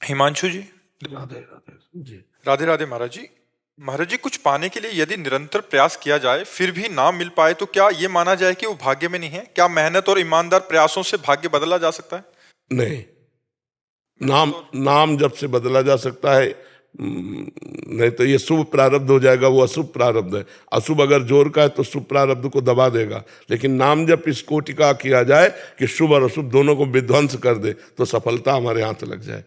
हिमांशु जी। राधे राधे जी। राधे राधे महाराज जी। महाराज जी, कुछ पाने के लिए यदि निरंतर प्रयास किया जाए फिर भी ना मिल पाए तो क्या ये माना जाए कि वो भाग्य में नहीं है? क्या मेहनत और ईमानदार प्रयासों से भाग्य बदला जा सकता है? नहीं, नाम मेहनत और नाम जब से बदला जा सकता है। नहीं तो ये शुभ प्रारब्ध हो जाएगा, वो अशुभ प्रारब्ध है। अशुभ अगर जोर का है तो शुभ प्रारब्ध को दबा देगा, लेकिन नाम जब इस कोटि का किया जाए कि शुभ और अशुभ दोनों को विध्वंस कर दे तो सफलता हमारे हाथ लग जाए।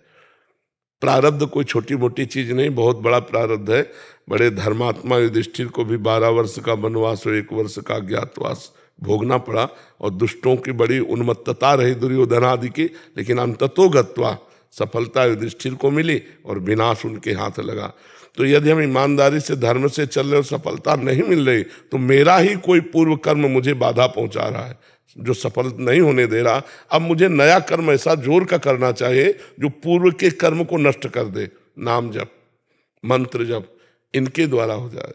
प्रारब्ध कोई छोटी मोटी चीज नहीं, बहुत बड़ा प्रारब्ध है। बड़े धर्मात्मा युधिष्ठिर को भी 12 वर्ष का वनवास और 1 वर्ष का अज्ञातवास भोगना पड़ा, और दुष्टों की बड़ी उन्मत्तता रही दुर्योधन आदि की, लेकिन अंततो गत्वा सफलता युधिष्ठिर को मिली और विनाश उनके हाथ लगा। तो यदि हम ईमानदारी से धर्म से चल रहे और सफलता नहीं मिल रही तो मेरा ही कोई पूर्व कर्म मुझे बाधा पहुंचा रहा है, जो सफल नहीं होने दे रहा। अब मुझे नया कर्म ऐसा जोर का करना चाहिए जो पूर्व के कर्म को नष्ट कर दे। नाम जप, मंत्र जप, इनके द्वारा हो जाए।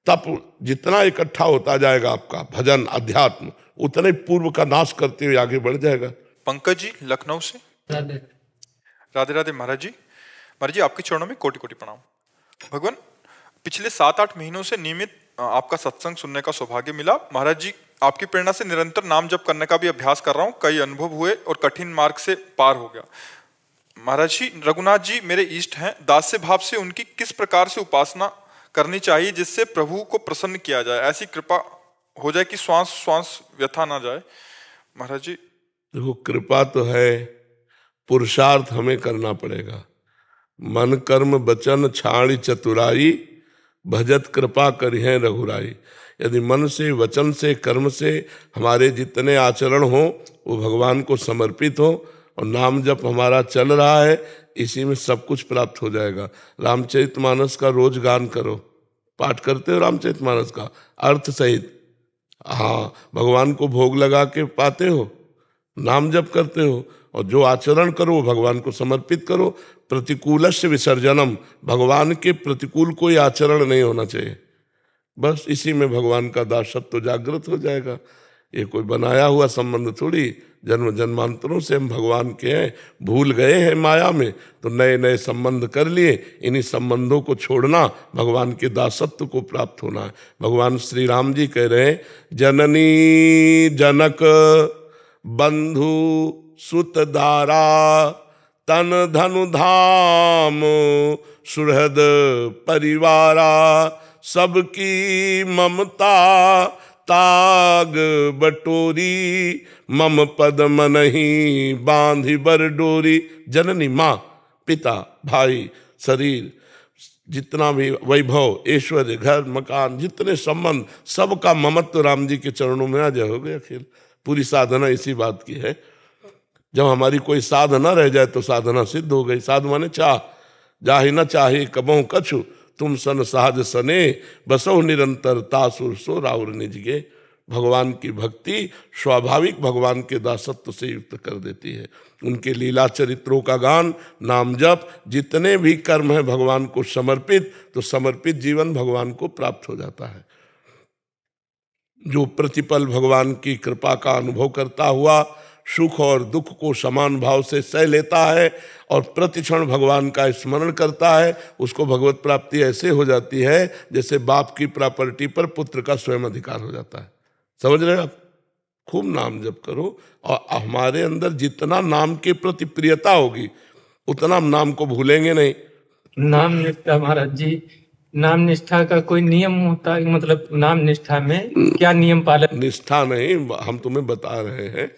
तप जितना इकट्ठा होता जाएगा आपका भजन अध्यात्म, उतना ही पूर्व का नाश करते हुए आगे बढ़ जाएगा। पंकज जी लखनऊ से। राधे। राधे राधे महाराज जी। महाराज जी, आपके चरणों में कोटि कोटि प्रणाम। भगवान, पिछले 7-8 महीनों से नियमित आपका सत्संग सुनने का सौभाग्य मिला। महाराज जी, आपकी प्रेरणा से निरंतर नाम जप करने का भी अभ्यास कर रहा हूँ। कई अनुभव हुए और कठिन मार्ग से पार हो गया। महाराज जी, रघुनाथ जी मेरे इष्ट हैं। दास्य भाव से उनकी किस प्रकार से उपासना करनी चाहिए जिससे प्रभु को प्रसन्न किया जाए? ऐसी कृपा हो जाए कि श्वास श्वास व्यथा ना जाए। महाराज जी, देखो, कृपा तो है, पुरुषार्थ हमें करना पड़ेगा। मन कर्म बचन छाड़ी चतुराई, भजत कृपा करिहे रघुराई। यदि मन से, वचन से, कर्म से हमारे जितने आचरण हो वो भगवान को समर्पित हो और नाम जप हमारा चल रहा है, इसी में सब कुछ प्राप्त हो जाएगा। रामचरितमानस का रोज गान करो, पाठ करते हो रामचरितमानस का अर्थ सहित? हाँ, भगवान को भोग लगा के पाते हो, नाम जप करते हो, और जो आचरण करो वो भगवान को समर्पित करो। प्रतिकूलस्य विसर्जनम, भगवान के प्रतिकूल कोई आचरण नहीं होना चाहिए। बस इसी में भगवान का दासत्व तो जागृत हो जाएगा। ये कोई बनाया हुआ संबंध थोड़ी, जन्म जन्मांतरों से हम भगवान के हैं, भूल गए हैं माया में तो नए नए संबंध कर लिए। इन्हीं संबंधों को छोड़ना भगवान के दासत्व को प्राप्त होना है। भगवान श्री राम जी कह रहे हैं, जननी जनक बंधु सुत दारा, तन धनु धाम सुहृद परिवारा, सबकी ममता ताग बटोरी, मम पद मनहि बांधि बर डोरी। जननी माँ, पिता, भाई, शरीर, जितना भी वैभव, ऐश्वर्य, घर मकान, जितने संबंध, सबका ममत्व राम जी के चरणों में आ जाए, हो गया खेल। पूरी साधना इसी बात की है। जब हमारी कोई साधना रह जाए तो साधना सिद्ध हो गई। साध माने चाह, जाहि न चाहे कबहु कछु, तुम सन सहज सने, बसो निरंतर तासुर सो राउर निजगे। भगवान की भक्ति स्वाभाविक भगवान के दासत्व से युक्त कर देती है। उनके लीला चरित्रों का गान, नाम जप, जितने भी कर्म है भगवान को समर्पित, तो समर्पित जीवन भगवान को प्राप्त हो जाता है। जो प्रतिपल भगवान की कृपा का अनुभव करता हुआ सुख और दुख को समान भाव से सह लेता है और प्रतिक्षण भगवान का स्मरण करता है, उसको भगवत प्राप्ति ऐसे हो जाती है जैसे बाप की प्रॉपर्टी पर पुत्र का स्वयं अधिकार हो जाता है। समझ रहे आप? खूब नाम जप करो, और हमारे अंदर जितना नाम के प्रति प्रियता होगी उतना हम नाम को भूलेंगे नहीं। नाम निष्ठा महाराज जी, नाम निष्ठा का कोई नियम होता है? मतलब नाम निष्ठा में क्या नियम पालन? निष्ठा नहीं, हम तुम्हें बता रहे हैं,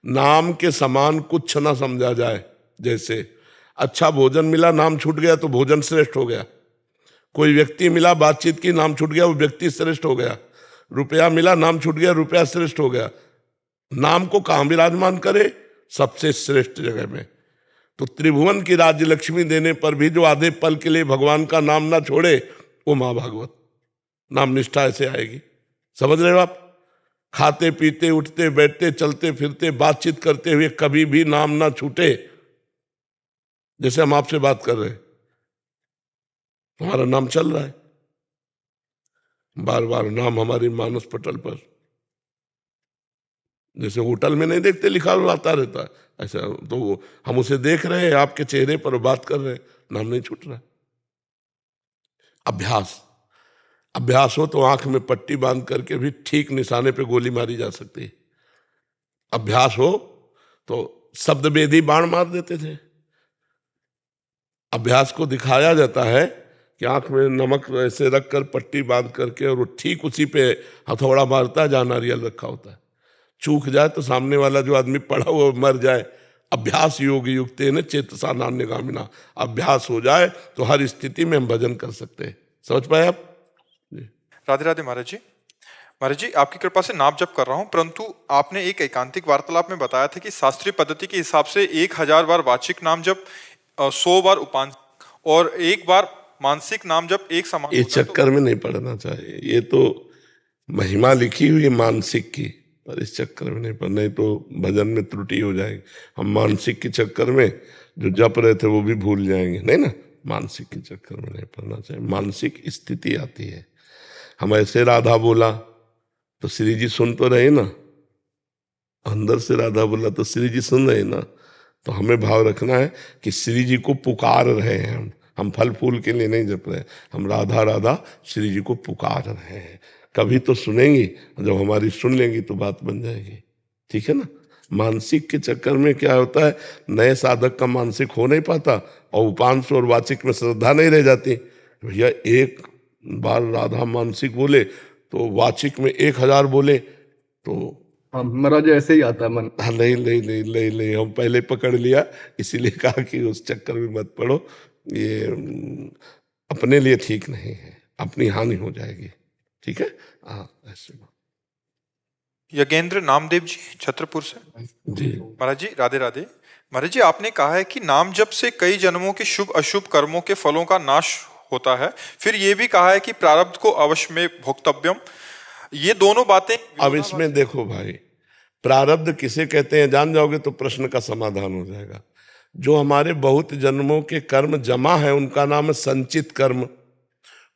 नाम के समान कुछ ना समझा जाए। जैसे अच्छा भोजन मिला, नाम छूट गया तो भोजन श्रेष्ठ हो गया। कोई व्यक्ति मिला, बातचीत की, नाम छूट गया, वो व्यक्ति श्रेष्ठ हो गया। रुपया मिला, नाम छूट गया, रुपया श्रेष्ठ हो गया। नाम को कहां विराजमान करे? सबसे श्रेष्ठ जगह में। तो त्रिभुवन की राज्य लक्ष्मी देने पर भी जो आधे पल के लिए भगवान का नाम ना छोड़े, वो मां भागवत। नाम निष्ठा ऐसे आएगी। समझ रहे हो आप? खाते पीते उठते बैठते चलते फिरते बातचीत करते हुए कभी भी नाम ना छूटे। जैसे हम आपसे बात कर रहे हैं, हमारा नाम चल रहा है, बार बार नाम हमारी मानस पटल पर। जैसे होटल में नहीं देखते लिखा हुआ आता रहता है, ऐसा तो हम उसे देख रहे हैं आपके चेहरे पर, बात कर रहे हैं, नाम नहीं छूट रहा। अभ्यास, अभ्यास हो तो आंख में पट्टी बांध करके भी ठीक निशाने पे गोली मारी जा सकती है। अभ्यास हो तो शब्द वेदी बाण मार देते थे। अभ्यास को दिखाया जाता है कि आंख में नमक ऐसे रखकर पट्टी बांध करके, और वो ठीक उसी पे हथौड़ा मारता है जहां नारियल रखा होता है। चूक जाए तो सामने वाला जो आदमी पड़ा हुआ मर जाए। अभ्यास योग युक्तेन चेतसा नान्यगामिना, अभ्यास हो जाए तो हर स्थिति में हम भजन कर सकते हैं। समझ पाए आप? राधे राधे महाराज जी। महाराज जी, आपकी कृपा से नाम जप कर रहा हूं, परंतु आपने एक एकांतिक वार्तालाप में बताया था कि शास्त्रीय पद्धति के हिसाब से 1000 बार वाचिक नाम जप, 100 बार उपांशिक और 1 बार मानसिक नाम जप एक समान ये होता है। चक्कर में नहीं पड़ना चाहिए। ये तो महिमा लिखी हुई है मानसिक की, पर इस चक्कर में नहीं पड़ना, नहीं तो भजन में त्रुटि हो जाएगी। हम मानसिक के चक्कर में जो जप रहे थे वो भी भूल जाएंगे, नहीं ना। मानसिक के चक्कर में नहीं पड़ना चाहिए। मानसिक स्थिति आती है। हम ऐसे राधा बोला तो श्री जी सुन तो रहे ना, अंदर से राधा बोला तो श्री जी सुन रहे ना। तो हमें भाव रखना है कि श्री जी को पुकार रहे हैं हम फल फूल के लिए नहीं जप रहे, हम राधा राधा श्री जी को पुकार रहे हैं। कभी तो सुनेंगी, जब हमारी सुन लेंगी तो बात बन जाएगी, ठीक है ना। मानसिक के चक्कर में क्या होता है, नए साधक का मानसिक हो नहीं पाता और उपांश और वाचिक में श्रद्धा नहीं रह जाती। भैया एक बार राधा मानसिक बोले तो वाचिक में 1000 बोले तो महाराज ऐसे ही आता मन। हाँ, नहीं नहीं नहीं नहीं नहीं, हम पहले पकड़ लिया, इसीलिए कहा कि उस चक्कर में मत पड़ो। ये अपने लिए ठीक नहीं है, अपनी हानि हो जाएगी, ठीक है। हाँ ऐसे। यज्ञेंद्र नामदेव जी छत्रपुर से। जी महाराज जी राधे राधे। महाराज जी, आपने कहा है कि नाम जप से कई जन्मों के शुभ अशुभ कर्मों के फलों का नाश होता है, फिर ये भी कहा है कि प्रारब्ध को अवश्य में भोक्तव्यम। ये दोनों बातें अब इसमें देखो भाई, प्रारब्ध किसे कहते हैं जान जाओगे तो प्रश्न का समाधान हो जाएगा। जो हमारे बहुत जन्मों के कर्म जमा है उनका नाम है संचित कर्म।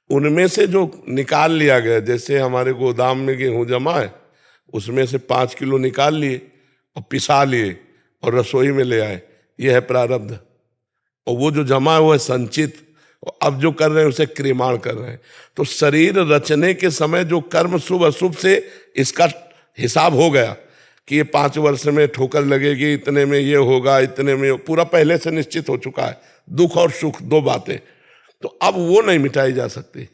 उनमें से जो निकाल लिया गया, जैसे हमारे गोदाम में गेहूं जमा है, उसमें से 5 किलो निकाल लिए और पिसा लिए और रसोई में ले आए, यह है प्रारब्ध। और वो जो जमा है वो है संचित। और अब जो कर रहे हैं उसे क्रियमाण कर रहे हैं। तो शरीर रचने के समय जो कर्म शुभ अशुभ से इसका हिसाब हो गया कि ये 5 वर्ष में ठोकर लगेगी, इतने में ये होगा, इतने में पूरा पहले से निश्चित हो चुका है। दुख और सुख 2 बातें, तो अब वो नहीं मिटाई जा सकती।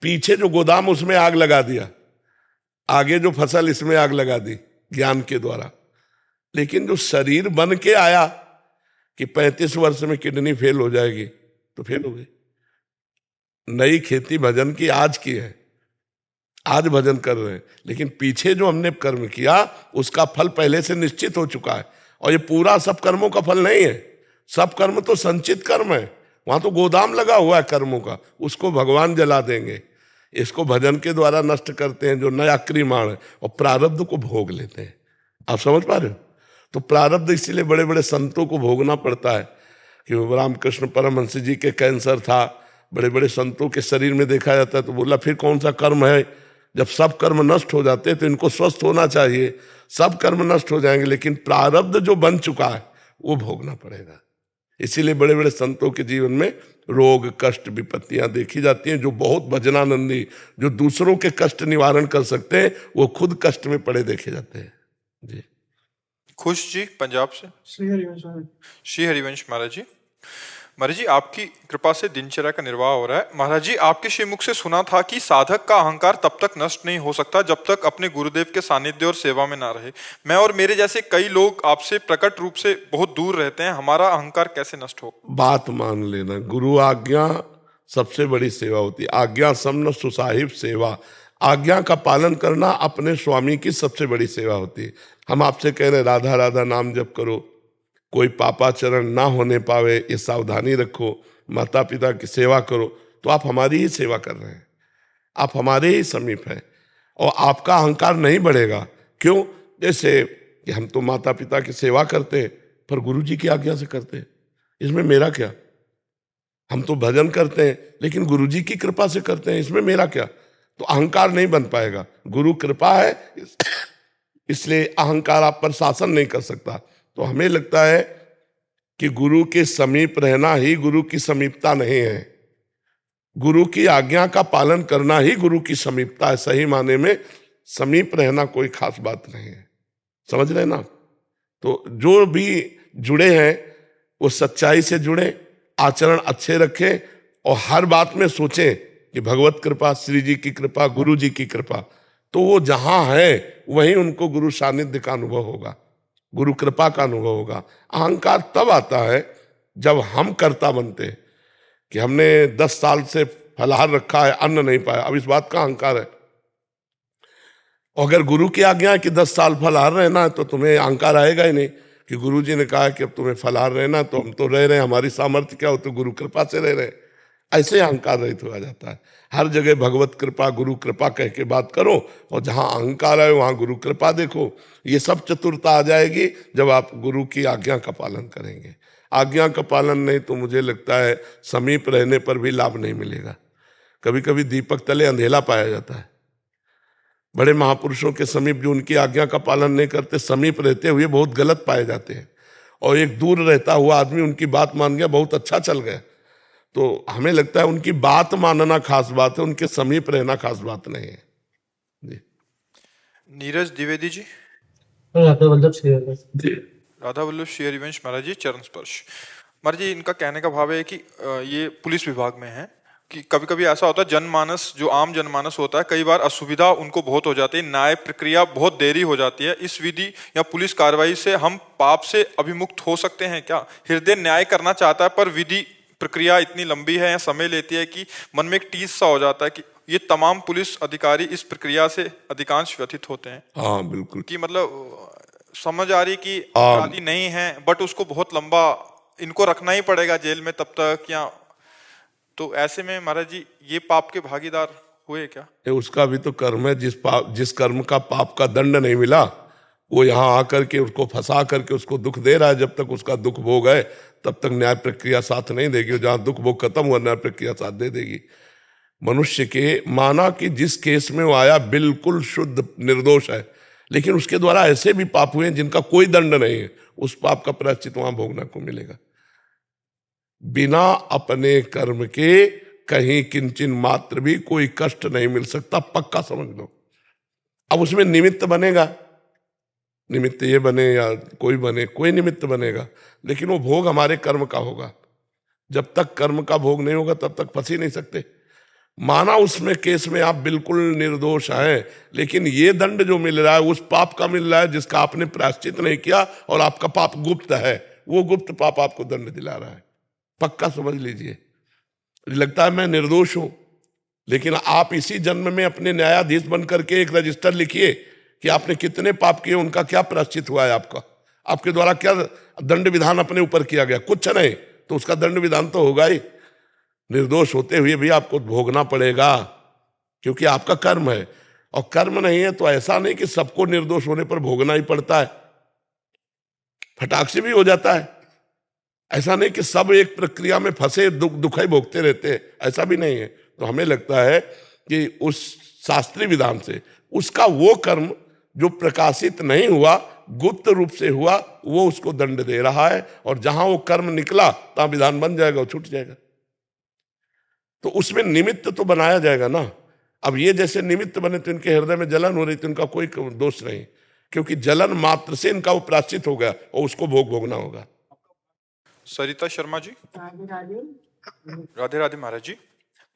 पीछे जो गोदाम उसमें आग लगा दिया, आगे जो फसल इसमें आग लगा दी ज्ञान के द्वारा। लेकिन जो शरीर बन के आया कि 35 वर्ष में किडनी फेल हो जाएगी, तो फेल हो गई। नई खेती भजन की आज की है, आज भजन कर रहे हैं, लेकिन पीछे जो हमने कर्म किया उसका फल पहले से निश्चित हो चुका है। और ये पूरा सब कर्मों का फल नहीं है, सब कर्म तो संचित कर्म है। वहां तो गोदाम लगा हुआ है कर्मों का, उसको भगवान जला देंगे। इसको भजन के द्वारा नष्ट करते हैं जो नया क्रियमाण है, और प्रारब्ध को भोग लेते हैं। आप समझ पा रहे हो? तो प्रारब्ध इसीलिए बड़े बड़े संतों को भोगना पड़ता है। कि रामकृष्ण परमहंस जी के कैंसर था, बड़े बड़े संतों के शरीर में देखा जाता है, तो बोला फिर कौन सा कर्म है, जब सब कर्म नष्ट हो जाते हैं तो इनको स्वस्थ होना चाहिए। सब कर्म नष्ट हो जाएंगे, लेकिन प्रारब्ध जो बन चुका है वो भोगना पड़ेगा। इसीलिए बड़े बड़े संतों के जीवन में रोग कष्ट विपत्तियां देखी जाती हैं। जो बहुत भजनानंदी, जो दूसरों के कष्ट निवारण कर सकते हैं, वो खुद कष्ट में पड़े देखे जाते हैं। जी खुश जी पंजाब से। श्री हरिवंश महाराज जी। महाराज जी, आपकी कृपा से दिनचर्या का निर्वाह हो रहा है। महाराज जी, आपके श्रीमुख से सुना था कि साधक का अहंकार तब तक नष्ट नहीं हो सकता जब तक अपने गुरुदेव के सानिध्य और सेवा में ना रहे। मैं और मेरे जैसे कई लोग आपसे प्रकट रूप से बहुत दूर रहते हैं, हमारा अहंकार कैसे नष्ट हो? बात मान लेना, गुरु आज्ञा सबसे बड़ी सेवा होती है। आज्ञा समन सुसाहिब सेवा, आज्ञा का पालन करना अपने स्वामी की सबसे बड़ी सेवा होती है। हम आपसे कह रहे राधा राधा नाम जप करो, कोई पापाचरण ना होने पावे ये सावधानी रखो, माता पिता की सेवा करो, तो आप हमारी ही सेवा कर रहे हैं, आप हमारे ही समीप हैं। और आपका अहंकार नहीं बढ़ेगा। क्यों? जैसे कि हम तो माता पिता की सेवा करते हैं पर गुरु जी की आज्ञा से करते हैं, इसमें मेरा क्या? हम तो भजन करते हैं लेकिन गुरु जी की कृपा से करते हैं, इसमें मेरा क्या? तो अहंकार नहीं बन पाएगा। गुरु कृपा है इसलिए अहंकार आप पर शासन नहीं कर सकता। तो हमें लगता है कि गुरु के समीप रहना ही गुरु की समीपता नहीं है, गुरु की आज्ञा का पालन करना ही गुरु की समीपता है। सही माने में समीप रहना कोई खास बात नहीं है, समझ रहे ना। तो जो भी जुड़े हैं वो सच्चाई से जुड़े, आचरण अच्छे रखें और हर बात में सोचें कि भगवत कृपा, श्री जी की कृपा, गुरु जी की कृपा। तो वो जहां है वहीं उनको गुरु सानिध्य का अनुभव होगा, गुरु कृपा का अनुभव होगा। अहंकार तब आता है जब हम कर्ता बनते हैं कि हमने 10 साल से फलाहार रखा है, अन्न नहीं पाया, अब इस बात का अहंकार है। अगर गुरु की आज्ञा है कि 10 साल फलाहार रहना है तो तुम्हें अहंकार आएगा ही नहीं कि गुरु जी ने कहा कि अब तुम्हें फलाहार रहना, तो हम तो रह रहे हैं, हमारी सामर्थ्य क्या हो, तो गुरु कृपा से रह रहे हैं। ऐसे अहंकार रहित हो जाता है। हर जगह भगवत कृपा, गुरु कृपा कह के बात करो, और जहां अहंकार है वहां गुरु कृपा देखो। ये सब चतुरता आ जाएगी जब आप गुरु की आज्ञा का पालन करेंगे। आज्ञा का पालन नहीं तो मुझे लगता है समीप रहने पर भी लाभ नहीं मिलेगा। कभी कभी दीपक तले अंधेला पाया जाता है। बड़े महापुरुषों के समीप जो उनकी आज्ञा का पालन नहीं करते, समीप रहते हुए बहुत गलत पाए जाते हैं। और एक दूर रहता हुआ आदमी उनकी बात मान गया, बहुत अच्छा चल गया। तो हमें लगता है उनकी बात मानना खास बात है, उनके समीप रहना खास बात नहीं है जी। नीरज द्विवेदी जी। राधा वल्लभ श्री हरिवंश। राधा वल्लभ श्री हरिवंश महाराज जी, चरण स्पर्श। महाराज जी, इनका कहने का भाव है कि ये पुलिस विभाग में है कि कभी कभी ऐसा होता है जनमानस, जो आम जनमानस होता है, कई बार असुविधा उनको बहुत हो जाती है, न्याय प्रक्रिया बहुत देरी हो जाती है। इस विधि या पुलिस कार्रवाई से हम पाप से अभिमुक्त हो सकते हैं क्या? हृदय न्याय करना चाहता है पर विधि प्रक्रिया इतनी लंबी है या समय लेती है कि मन में एक टीस सा हो जाता है कि ये तमाम पुलिस अधिकारी इस प्रक्रिया से अधिकांश व्यथित होते हैं। हाँ बिल्कुल, कि मतलब समझ आ रही कि अपराधी नहीं है बट उसको बहुत लंबा इनको रखना ही पड़ेगा जेल में तब तक, या तो ऐसे में महाराज जी ये पाप के भागीदार हुए क्या? उसका भी तो कर्म है। जिस कर्म का पाप का दंड नहीं मिला वो यहाँ आकर के उसको फंसा करके उसको दुख दे रहा है। जब तक उसका दुख भोग है तब तक न्याय प्रक्रिया साथ नहीं देगी। जहां दुख भोग खत्म हुआ न्याय प्रक्रिया साथ दे देगी। मनुष्य के माना कि जिस केस में वो आया बिल्कुल शुद्ध निर्दोष है, लेकिन उसके द्वारा ऐसे भी पाप हुए जिनका कोई दंड नहीं है, उस पाप का प्रायश्चित वहां भोगने को मिलेगा। बिना अपने कर्म के कहीं किंचन मात्र भी कोई कष्ट नहीं मिल सकता, पक्का समझ लो। अब उसमें निमित्त बनेगा, निमित्त ये बने या कोई बने, कोई निमित्त बनेगा, लेकिन वो भोग हमारे कर्म का होगा। जब तक कर्म का भोग नहीं होगा तब तक फंस ही नहीं सकते। माना उसमें केस में आप बिल्कुल निर्दोष हैं, लेकिन ये दंड जो मिल रहा है उस पाप का मिल रहा है जिसका आपने प्रायश्चित नहीं किया, और आपका पाप गुप्त है, वो गुप्त पाप आपको दंड दिला रहा है। पक्का समझ लीजिए। लगता है मैं निर्दोष हूं, लेकिन आप इसी जन्म में अपने न्यायाधीश बन करके एक रजिस्टर लिखिए कि आपने कितने पाप किए, उनका क्या प्रायश्चित हुआ है, आपका आपके द्वारा क्या दंड विधान अपने ऊपर किया गया। कुछ नहीं तो उसका दंड विधान तो होगा ही। निर्दोष होते हुए भी आपको भोगना पड़ेगा, क्योंकि आपका कर्म है। और कर्म नहीं है तो ऐसा नहीं कि सबको निर्दोष होने पर भोगना ही पड़ता है, फटाक से भी हो जाता है। ऐसा नहीं कि सब एक प्रक्रिया में फंसे दुखाई भोगते रहते हैं, ऐसा भी नहीं है। तो हमें लगता है कि उस शास्त्रीय विधान से उसका वो कर्म जो प्रकाशित नहीं हुआ, गुप्त रूप से हुआ, वो उसको दंड दे रहा है। और जहां वो कर्म निकला तहां विधान बन जाएगा, वो छूट जाएगा। तो उसमें निमित्त तो बनाया जाएगा ना। अब ये जैसे निमित्त बने तो इनके हृदय में जलन हो रही, तो इनका कोई दोष नहीं, क्योंकि जलन मात्र से इनका वो प्रायश्चित हो गया और उसको भोगना होगा। सरिता शर्मा जी। राधे राधे महाराज जी।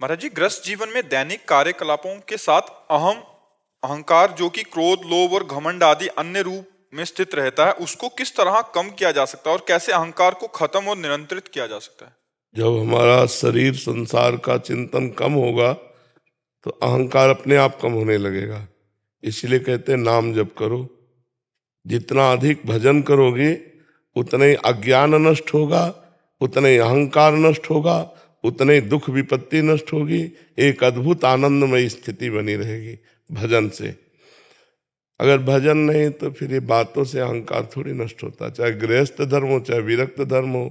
महाराज जी, ग्रस्त जीवन में दैनिक कार्यकलापों के साथ अहंकार जो कि क्रोध, लोभ और घमंड आदि अन्य रूप में स्थित रहता है, उसको किस तरह कम किया जा सकता है और कैसे अहंकार को खत्म और नियंत्रित किया जा सकता है? जब हमारा शरीर संसार का चिंतन कम होगा तो अहंकार अपने आप कम होने लगेगा। इसलिए कहते हैं नाम जप करो। जितना अधिक भजन करोगे उतना ही अज्ञान नष्ट होगा, उतना ही अहंकार नष्ट होगा, उतने ही दुख विपत्ति नष्ट होगी। एक अद्भुत आनंदमय स्थिति बनी रहेगी भजन से। अगर भजन नहीं तो फिर ये बातों से अहंकार थोड़ी नष्ट होता। चाहे गृहस्थ धर्म हो चाहे विरक्त धर्म हो,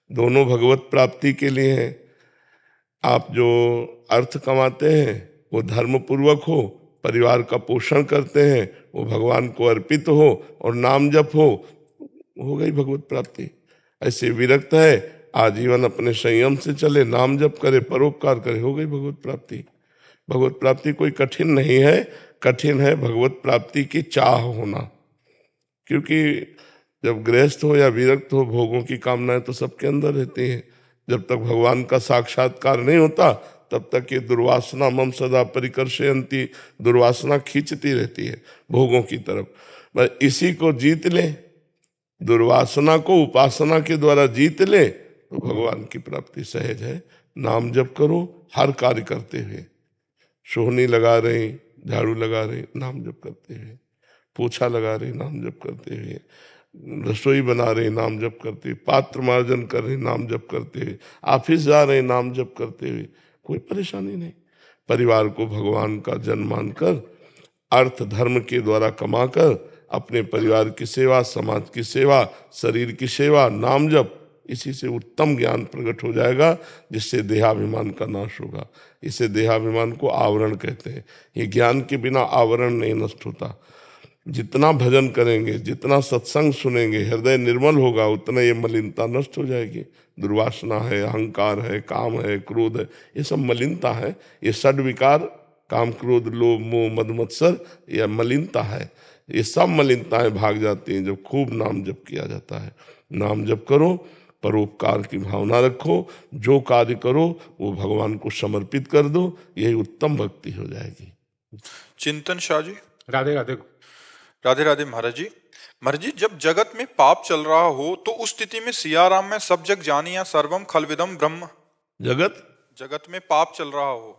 दोनों भगवत प्राप्ति के लिए हैं। आप जो अर्थ कमाते हैं वो धर्म पूर्वक हो परिवार का पोषण करते हैं, वो भगवान को अर्पित हो और नाम जप हो गई भगवत प्राप्ति। ऐसे विरक्त है, आजीवन अपने संयम से चले, नाम जप करे, परोपकार करे, हो गई भगवत प्राप्ति। भगवत प्राप्ति कोई कठिन नहीं है, कठिन है भगवत प्राप्ति की चाह होना। क्योंकि जब गृहस्थ हो या विरक्त हो, भोगों की कामनाएं तो सबके अंदर रहती हैं। जब तक भगवान का साक्षात्कार नहीं होता तब तक ये दुर्वासना मम सदा परिकर्षयन्ति, दुर्वासना खींचती रहती है भोगों की तरफ। बस इसी को जीत ले, दुर्वासना को उपासना के द्वारा जीत ले तो भगवान की प्राप्ति सहज है। नाम जप करो हर कार्य करते हुए, सोहनी लगा रहे, झाड़ू लगा रहे, नाम जप करते हुए, पोछा लगा रहे, नाम जप करते हुए, रसोई बना रहे, नाम जप करते हुए, पात्र मार्जन कर रहे, नाम जप करते हुए, ऑफिस जा रहे, नाम जप करते हुए, कोई परेशानी नहीं। परिवार को भगवान का जन मानकर, अर्थ धर्म के द्वारा कमाकर अपने परिवार की सेवा, समाज की सेवा, शरीर की सेवा, नाम जप, इसी से उत्तम ज्ञान प्रकट हो जाएगा, जिससे देहाभिमान का नाश होगा। इसे देहाभिमान को आवरण कहते हैं। ये ज्ञान के बिना आवरण नहीं नष्ट होता। जितना भजन करेंगे, जितना सत्संग सुनेंगे, हृदय निर्मल होगा, उतना ये मलिनता नष्ट हो जाएगी। दुर्वासना है, अहंकार है, काम है, क्रोध है, ये सब मलिनता है। ये षड विकार, काम क्रोध लोभ मोह मद मत्सर, यह मलिनता है। ये सब मलिनताएं भाग जाती हैं जब खूब नाम जप किया जाता है। नाम जप करो, परोपकार की भावना रखो, जो कार्य करो वो भगवान को समर्पित कर दो, यही उत्तम भक्ति हो जाएगी। चिंतन शाह जी। राधे राधे। राधे राधे महाराज जी। महाराज जी, जब जगत में पाप चल रहा हो तो उस स्थिति में सियाराम में सब जग जानिया सर्वम खलविदम ब्रह्म, जगत में पाप चल रहा हो।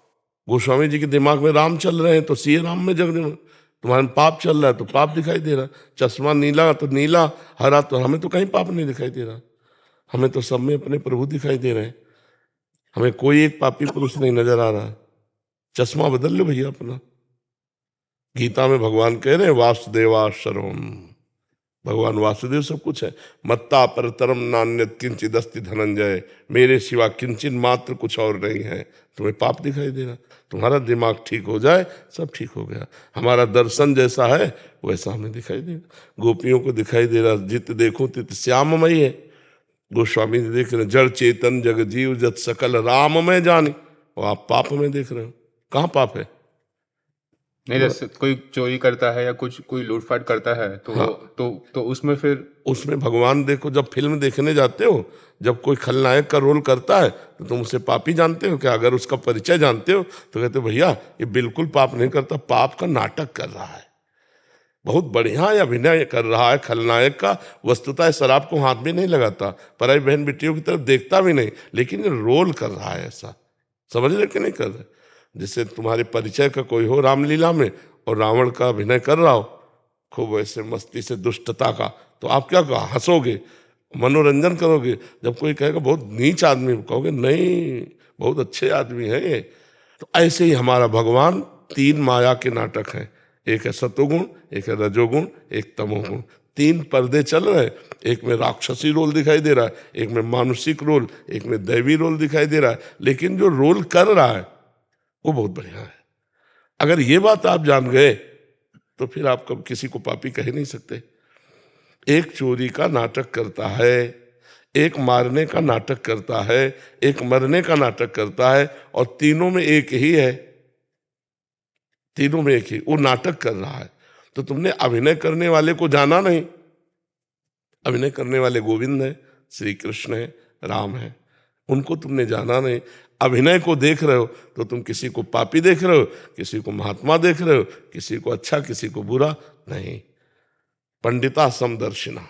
गोस्वामी जी के दिमाग में राम चल रहे हैं तो सिया राम में जग रहे, तुम्हारे में पाप चल रहा है तो पाप दिखाई दे रहा। चश्मा नीला तो नीला, हरा तो, हमें तो कहीं पाप नहीं दिखाई दे रहा। हमें तो सब में अपने प्रभु दिखाई दे रहे हैं। हमें कोई एक पापी पुरुष नहीं नजर आ रहा। चश्मा बदल लो भैया अपना। गीता में भगवान कह रहे हैं वासुदेवा सर्वम, भगवान वासुदेव सब कुछ है। मत्ता परतरम नान्यत किंचिद अस्ति धनंजय, मेरे सिवा किंचित मात्र कुछ और नहीं है। तुम्हें पाप दिखाई दे रहा, तुम्हारा दिमाग ठीक हो जाए सब ठीक हो गया। हमारा दर्शन जैसा है वैसा हमें दिखाई देगा। गोपियों को दिखाई दे रहा, जित देखो तित श्याममयी है। गोस्वामी जी देख रहे हैं जड़ चेतन जग जीव जत सकल राम में जाने, और आप पाप में देख रहे हो। कहाँ पाप है? नहीं, जैसे कोई चोरी करता है या कुछ कोई लूटपाट करता है तो हाँ। तो उसमें फिर उसमें भगवान देखो, जब फिल्म देखने जाते हो, जब कोई खलनायक का रोल करता है तो तुम उसे पापी जानते हो क्या? अगर उसका परिचय जानते हो तो कहते हो भैया ये बिल्कुल पाप नहीं करता, पाप का नाटक कर रहा है, बहुत बढ़िया अभिनय कर रहा है खलनायक का। वस्तुतः शराब को हाथ भी नहीं लगाता, पराई बहन बेटियों की तरफ देखता भी नहीं, लेकिन ये रोल कर रहा है ऐसा। समझ रहे कि नहीं कर रहे? जैसे तुम्हारे परिचय का कोई हो रामलीला में और रावण का अभिनय कर रहा हो खूब ऐसे मस्ती से दुष्टता का, तो आप क्या हंसोगे, मनोरंजन करोगे। जब कोई कहेगा बहुत नीच आदमी, कहोगे नहीं बहुत अच्छे आदमी है ये। तो ऐसे ही हमारा भगवान तीन माया के नाटक हैं। एक है सतोगुण, एक है रजोगुण, एक तमोगुण। तीन पर्दे चल रहे हैं। एक में राक्षसी रोल दिखाई दे रहा है, एक में मानसिक रोल, एक में दैवी रोल दिखाई दे रहा है, लेकिन जो रोल कर रहा है वो बहुत बढ़िया है। अगर ये बात आप जान गए तो फिर आप कब किसी को पापी कह नहीं सकते। एक चोरी का नाटक करता है, एक मारने का नाटक करता है, एक मरने का नाटक करता है, और तीनों में एक ही है, तीनों में एक ही, वो नाटक कर रहा है। तो तुमने अभिनय करने वाले को जाना नहीं। अभिनय करने वाले गोविंद है, श्री कृष्ण है, राम है, उनको तुमने जाना नहीं। अभिनय को देख रहे हो तो तुम किसी को पापी देख रहे हो, किसी को महात्मा देख रहे हो, किसी को अच्छा किसी को बुरा नहीं। पंडिता समदर्शिना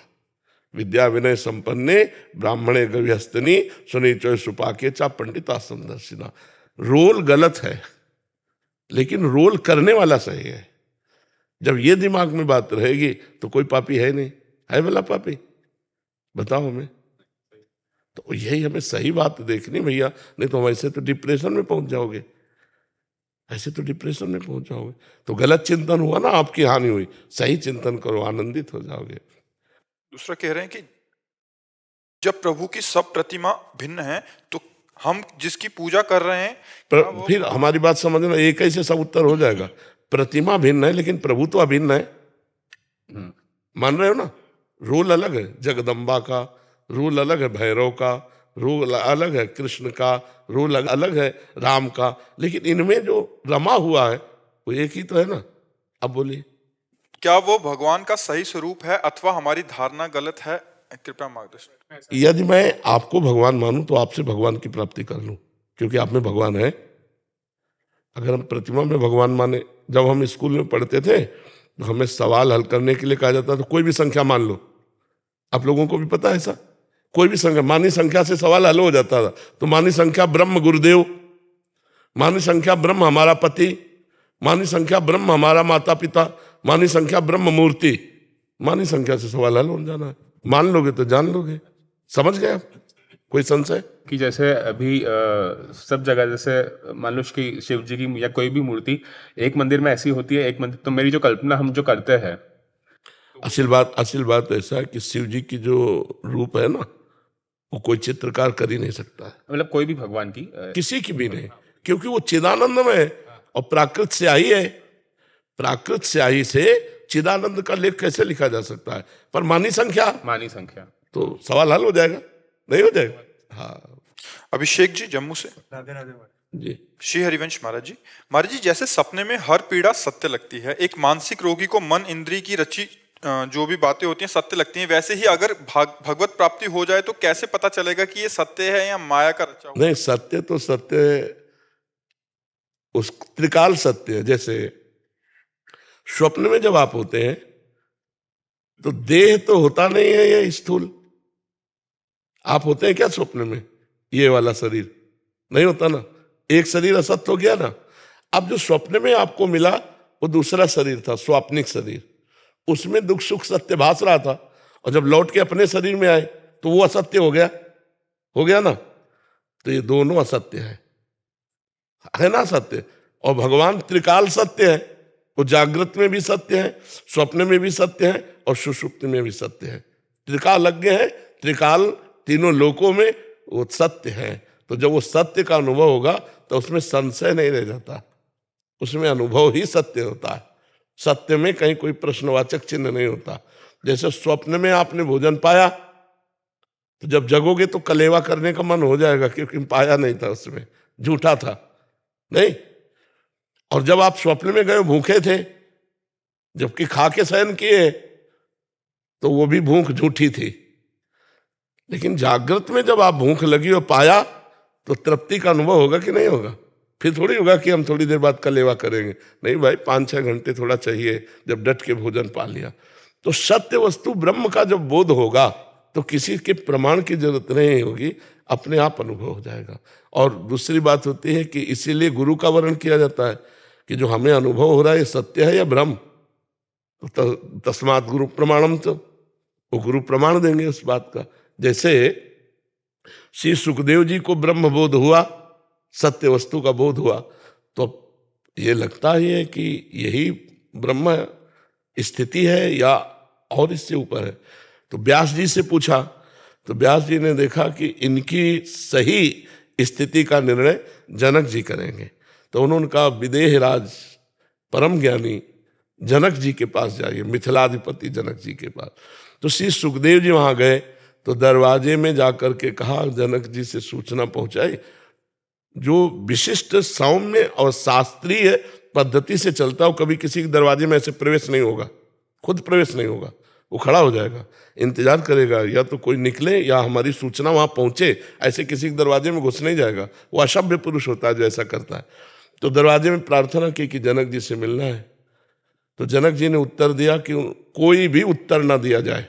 विद्या विनय संपन्ने ब्राह्मणे गविहस्तनी सुनी चोय सुपाके चा पंडिता समदर्शिना। रोल गलत है लेकिन रोल करने वाला सही है। जब ये दिमाग में बात रहेगी तो कोई पापी है नहीं। है भला पापी? बताओ हमें। तो यही हमें सही बात देखनी भैया, नहीं तो हम ऐसे तो डिप्रेशन में पहुंच जाओगे, ऐसे तो डिप्रेशन में पहुंच जाओगे। तो गलत चिंतन हुआ ना, आपकी हानि हुई। सही चिंतन करो, आनंदित हो जाओगे। दूसरा कह रहे हैं कि जब प्रभु की सब प्रतिमा भिन्न है तो हम जिसकी पूजा कर रहे हैं फिर हमारी बात समझना, एक ही से सब उत्तर हो जाएगा। प्रतिमा भिन्न है लेकिन प्रभु तो अभिन्न है। मान रहे हो ना? रोल अलग है जगदम्बा का, रोल अलग है भैरव का, रोल अलग है कृष्ण का, रोल अलग है राम का, लेकिन इनमें जो रमा हुआ है वो एक ही तो है ना। अब बोलिए, क्या वो भगवान का सही स्वरूप है अथवा हमारी धारणा गलत है? कृपया मार्गदर्शन। यदि मैं आपको भगवान मानूं तो आपसे भगवान की प्राप्ति कर लूं, क्योंकि आप में भगवान है। अगर हम प्रतिमा में भगवान माने, जब हम स्कूल में पढ़ते थे तो हमें सवाल हल करने के लिए कहा जाता था कोई भी संख्या मान लो। आप लोगों को भी पता है ऐसा, कोई भी संख्या, मानी संख्या से सवाल हल हो जाता था। तो मानी संख्या ब्रह्म गुरुदेव, मानी संख्या ब्रह्म हमारा पति, मानी संख्या ब्रह्म हमारा माता पिता, मानी संख्या ब्रह्म मूर्ति, मानी संख्या से सवाल हल हो जाना है। मान लोगे तो जान लोगे। समझ गए आप? कोई संशय? कि जैसे अभी सब जगह जैसे मान लो कि शिव जी की या कोई भी मूर्ति एक मंदिर में ऐसी होती है, एक मंदिर, तो मेरी जो कल्पना हम जो करते हैं। असल बात ऐसा है कि शिव जी की जो रूप है ना, वो कोई चित्रकार कर ही नहीं सकता है, मतलब कोई भी भगवान की किसी की भी नहीं, क्योंकि वो चिदानंद में है और प्राकृत से आई है। प्राकृत से आई से चिदानंद का लेख कैसे लिखा जा सकता है? पर मानी संख्या तो सवाल हल हो जाएगा, नहीं हो जाएगा? हाँ। अभिषेक जी जम्मू से। जी, श्री हरिवंश महाराज जी जैसे सपने में हर पीड़ा सत्य लगती है, एक मानसिक रोगी को मन इंद्री की रची जो भी बातें होती हैं सत्य लगती हैं, वैसे ही अगर भगवत प्राप्ति हो जाए तो कैसे पता चलेगा कि ये सत्य है या माया का रचा हुआ? नहीं, सत्य तो सत्य है, उस त्रिकाल सत्य है। जैसे स्वप्न में जब आप होते हैं तो देह तो होता नहीं है ये स्थूल। आप होते हैं क्या स्वप्न में? ये वाला शरीर नहीं होता ना, एक शरीर असत्य हो गया ना। अब जो स्वप्न में आपको मिला वो दूसरा शरीर था, स्वाप्निक शरीर, उसमें दुख सुख सत्य भास रहा था, और जब लौट के अपने शरीर में आए तो वो असत्य हो गया ना। तो ये दोनों असत्य है ना, सत्य। और भगवान त्रिकाल सत्य है, वो जागृत में भी सत्य है, स्वप्न में भी सत्य है और सुषुप्ति में भी सत्य है। त्रिकालज्ञ है, त्रिकाल तीनों लोकों में वो सत्य है। तो जब वो सत्य का अनुभव होगा तो उसमें संशय नहीं रह जाता, उसमें अनुभव ही सत्य होता है। सत्य में कहीं कोई प्रश्नवाचक चिन्ह नहीं होता। जैसे स्वप्न में आपने भोजन पाया तो जब जगोगे तो कलेवा करने का मन हो जाएगा, क्योंकि पाया नहीं था, उसमें झूठा था नहीं। और जब आप स्वप्न में गए भूखे थे, जबकि खा के शयन किए, तो वो भी भूख झूठी थी। लेकिन जागृत में जब आप भूख लगी और पाया तो तृप्ति का अनुभव होगा कि नहीं होगा? फिर थोड़ी होगा कि हम थोड़ी देर बाद कलेवा करेंगे, नहीं भाई, 5-6 घंटे थोड़ा चाहिए जब डट के भोजन पा लिया। तो सत्य वस्तु ब्रह्म का जब बोध होगा तो किसी के प्रमाण की जरूरत नहीं होगी, अपने आप अनुभव हो जाएगा। और दूसरी बात होती है कि इसीलिए गुरु का वर्णन किया जाता है कि जो हमें अनुभव हो रहा है ये सत्य है या भ्रम। तो तस्मात् गुरु प्रमाणम, तो वो गुरु प्रमाण देंगे उस बात का। जैसे श्री सुखदेव जी को ब्रह्म बोध हुआ, सत्य वस्तु का बोध हुआ, तो ये लगता ही है कि यही ब्रह्म स्थिति है या और इससे ऊपर है। तो व्यास जी से पूछा तो व्यास जी ने देखा कि इनकी सही स्थिति का निर्णय जनक जी करेंगे। तो उन्होंने कहा विदेह राज परम ज्ञानी जनक जी के पास जाइए, मिथिलाधिपति जनक जी के पास। तो श्री सुखदेव जी वहां गए तो दरवाजे में जाकर के कहा, जनक जी से सूचना पहुंचाई, जो विशिष्ट सौम्य और शास्त्रीय पद्धति से चलता हो, कभी किसी के दरवाजे में ऐसे प्रवेश नहीं होगा, खुद प्रवेश नहीं होगा, वो खड़ा हो जाएगा, इंतजार करेगा या तो कोई निकले या हमारी सूचना वहां पहुंचे। ऐसे किसी के दरवाजे में घुस नहीं जाएगा, वो असभ्य पुरुष होता है जो ऐसा करता है। तो दरवाजे में प्रार्थना की कि जनक जी से मिलना है। तो जनक जी ने उत्तर दिया कि कोई भी उत्तर ना दिया जाए।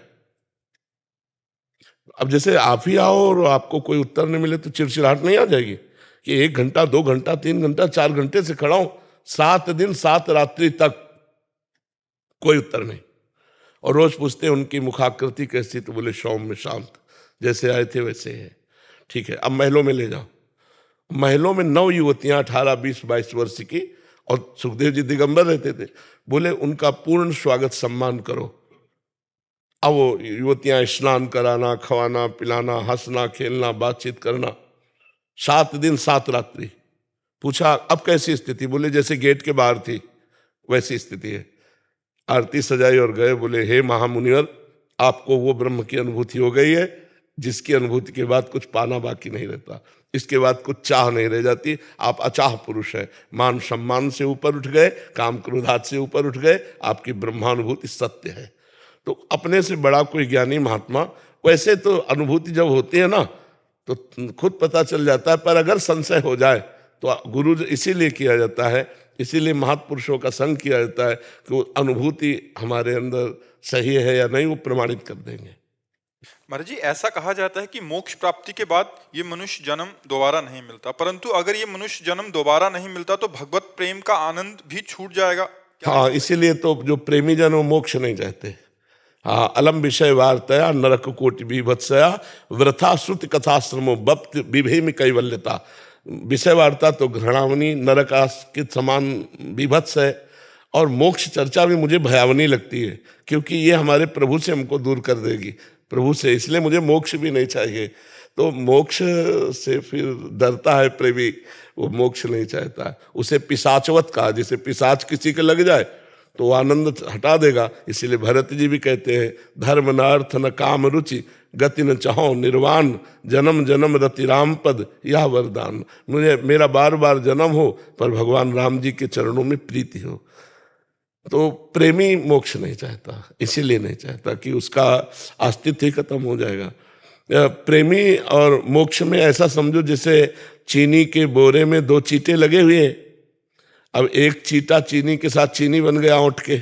अब जैसे आप ही आओ और आपको कोई उत्तर नहीं मिले तो चिड़चिड़ाहट नहीं आ जाएगी कि 1 घंटा 2 घंटा 3 घंटा 4 घंटे से खड़ा हूं, 7 दिन 7 रात्रि तक कोई उत्तर नहीं। और रोज पूछते उनकी मुखाकृति कैसी, तो बोले सौम्य शांत, जैसे आए थे वैसे है। ठीक है, अब महलों में ले जाओ। महलों में 9 युवतियां 18, 20, 22 वर्ष की, और सुखदेव जी दिगंबर रहते थे। बोले उनका पूर्ण स्वागत सम्मान करो। अब वो युवतियां स्नान कराना, खवाना पिलाना, हंसना खेलना, बातचीत करना, 7 दिन 7 रात्रि। पूछा अब कैसी स्थिति? बोले जैसे गेट के बाहर थी वैसी स्थिति है। आरती सजाई और गए, बोले हे महामुनिवर, आपको वो ब्रह्म की अनुभूति हो गई है जिसकी अनुभूति के बाद कुछ पाना बाकी नहीं रहता, इसके बाद कुछ चाह नहीं रह जाती, आप अचाह पुरुष है, मान सम्मान से ऊपर उठ गए, काम क्रोधात से ऊपर उठ गए, आपकी ब्रह्मानुभूति सत्य है। तो अपने से बड़ा कोई ज्ञानी महात्मा, वैसे तो अनुभूति जब होती है ना तो खुद पता चल जाता है, पर अगर संशय हो जाए तो गुरु इसीलिए किया जाता है, इसीलिए महापुरुषों का संग किया जाता है कि वो अनुभूति हमारे अंदर सही है या नहीं वो प्रमाणित कर देंगे। महाराज जी, ऐसा कहा जाता है कि मोक्ष प्राप्ति के बाद ये मनुष्य जन्म दोबारा नहीं मिलता, परंतु अगर ये मनुष्य जन्म दोबारा नहीं मिलता तो भगवत प्रेम का आनंद भी छूट जाएगा। हाँ, इसीलिए तो जो प्रेमी जन वो मोक्ष नहीं चाहते। हाँ, अलम विषय वार्तया नरक कोटि विभत्सया वृथा श्रुति कथाश्रमो बप्त विभेम कैवल्यता। विषय वार्ता तो घृणावनी नरकास के समान विभत्स है, और मोक्ष चर्चा भी मुझे भयावनी लगती है, क्योंकि ये हमारे प्रभु से हमको दूर कर देगी, प्रभु से, इसलिए मुझे मोक्ष भी नहीं चाहिए। तो मोक्ष से फिर डरता है प्रेमी, वो मोक्ष नहीं चाहता, उसे पिशाचवत कहा, जैसे पिशाच किसी के लग जाए तो वो आनंद हटा देगा। इसीलिए भरत जी भी कहते हैं धर्म न अर्थ न काम रुचि गति न चाहो निर्वाण जन्म जन्म रति राम पद यह वरदान। मुझे मेरा बार बार जन्म हो पर भगवान राम जी के चरणों में प्रीति हो। तो प्रेमी मोक्ष नहीं चाहता, इसीलिए नहीं चाहता कि उसका अस्तित्व ही खत्म हो जाएगा। प्रेमी और मोक्ष में ऐसा समझो जैसे चीनी के बोरे में दो चींटे लगे हुए हैं, अब एक चींटा चीनी के साथ चीनी बन गया उठ के,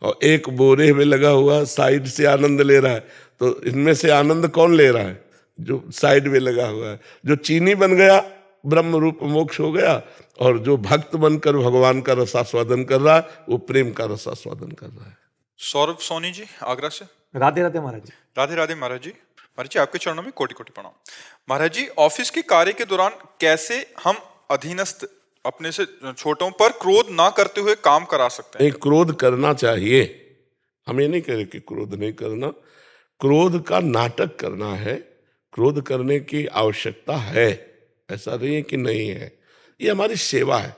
और एक बोरे में लगा हुआ साइड से आनंद ले रहा है। तो इनमें से आनंद कौन ले रहा है? जो साइड में लगा हुआ है। जो चीनी बन गया ब्रह्म रूप मोक्ष हो गया, और जो भक्त बनकर भगवान का रसास्वादन कर रहा है वो प्रेम का रसास्वादन कर रहा है। सौरभ सोनी जी आगरा से। राधे राधे महाराज जी। राधे राधे महाराज जी। महाराज जी, आपके चरणों में कोटि कोटि प्रणाम। महाराज जी, ऑफिस के कार्य के दौरान कैसे हम अधीनस्थ अपने से छोटों पर क्रोध ना करते हुए काम करा सकते हैं? नहीं, क्रोध करना चाहिए, हम ये नहीं कह रहे कि क्रोध नहीं करना, क्रोध का नाटक करना है, क्रोध करने की आवश्यकता है, ऐसा नहीं है कि नहीं है, ये हमारी सेवा है।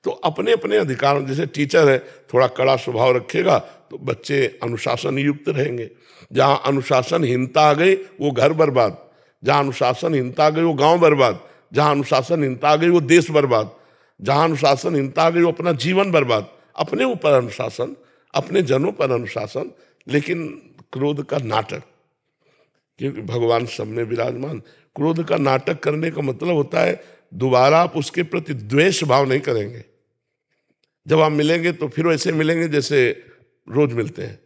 तो अपने अपने अधिकार, जैसे टीचर है थोड़ा कड़ा स्वभाव रखेगा तो बच्चे अनुशासन युक्त रहेंगे। जहाँ अनुशासनहीनता आ गई वो घर बर्बाद, जहाँ अनुशासनहीनता आ गई वो गांव बर्बाद, जहाँ अनुशासनहीनता आ गई वो देश बर्बाद, जहाँ अनुशासनहीनता आ गई वो अपना जीवन बर्बाद। अपने ऊपर अनुशासन, अपने जनों पर अनुशासन, लेकिन क्रोध का नाटक, क्योंकि भगवान सब में विराजमान। क्रोध का नाटक करने का मतलब होता है दोबारा आप उसके प्रति द्वेष भाव नहीं करेंगे। जब आप मिलेंगे तो फिर वैसे मिलेंगे जैसे रोज मिलते हैं,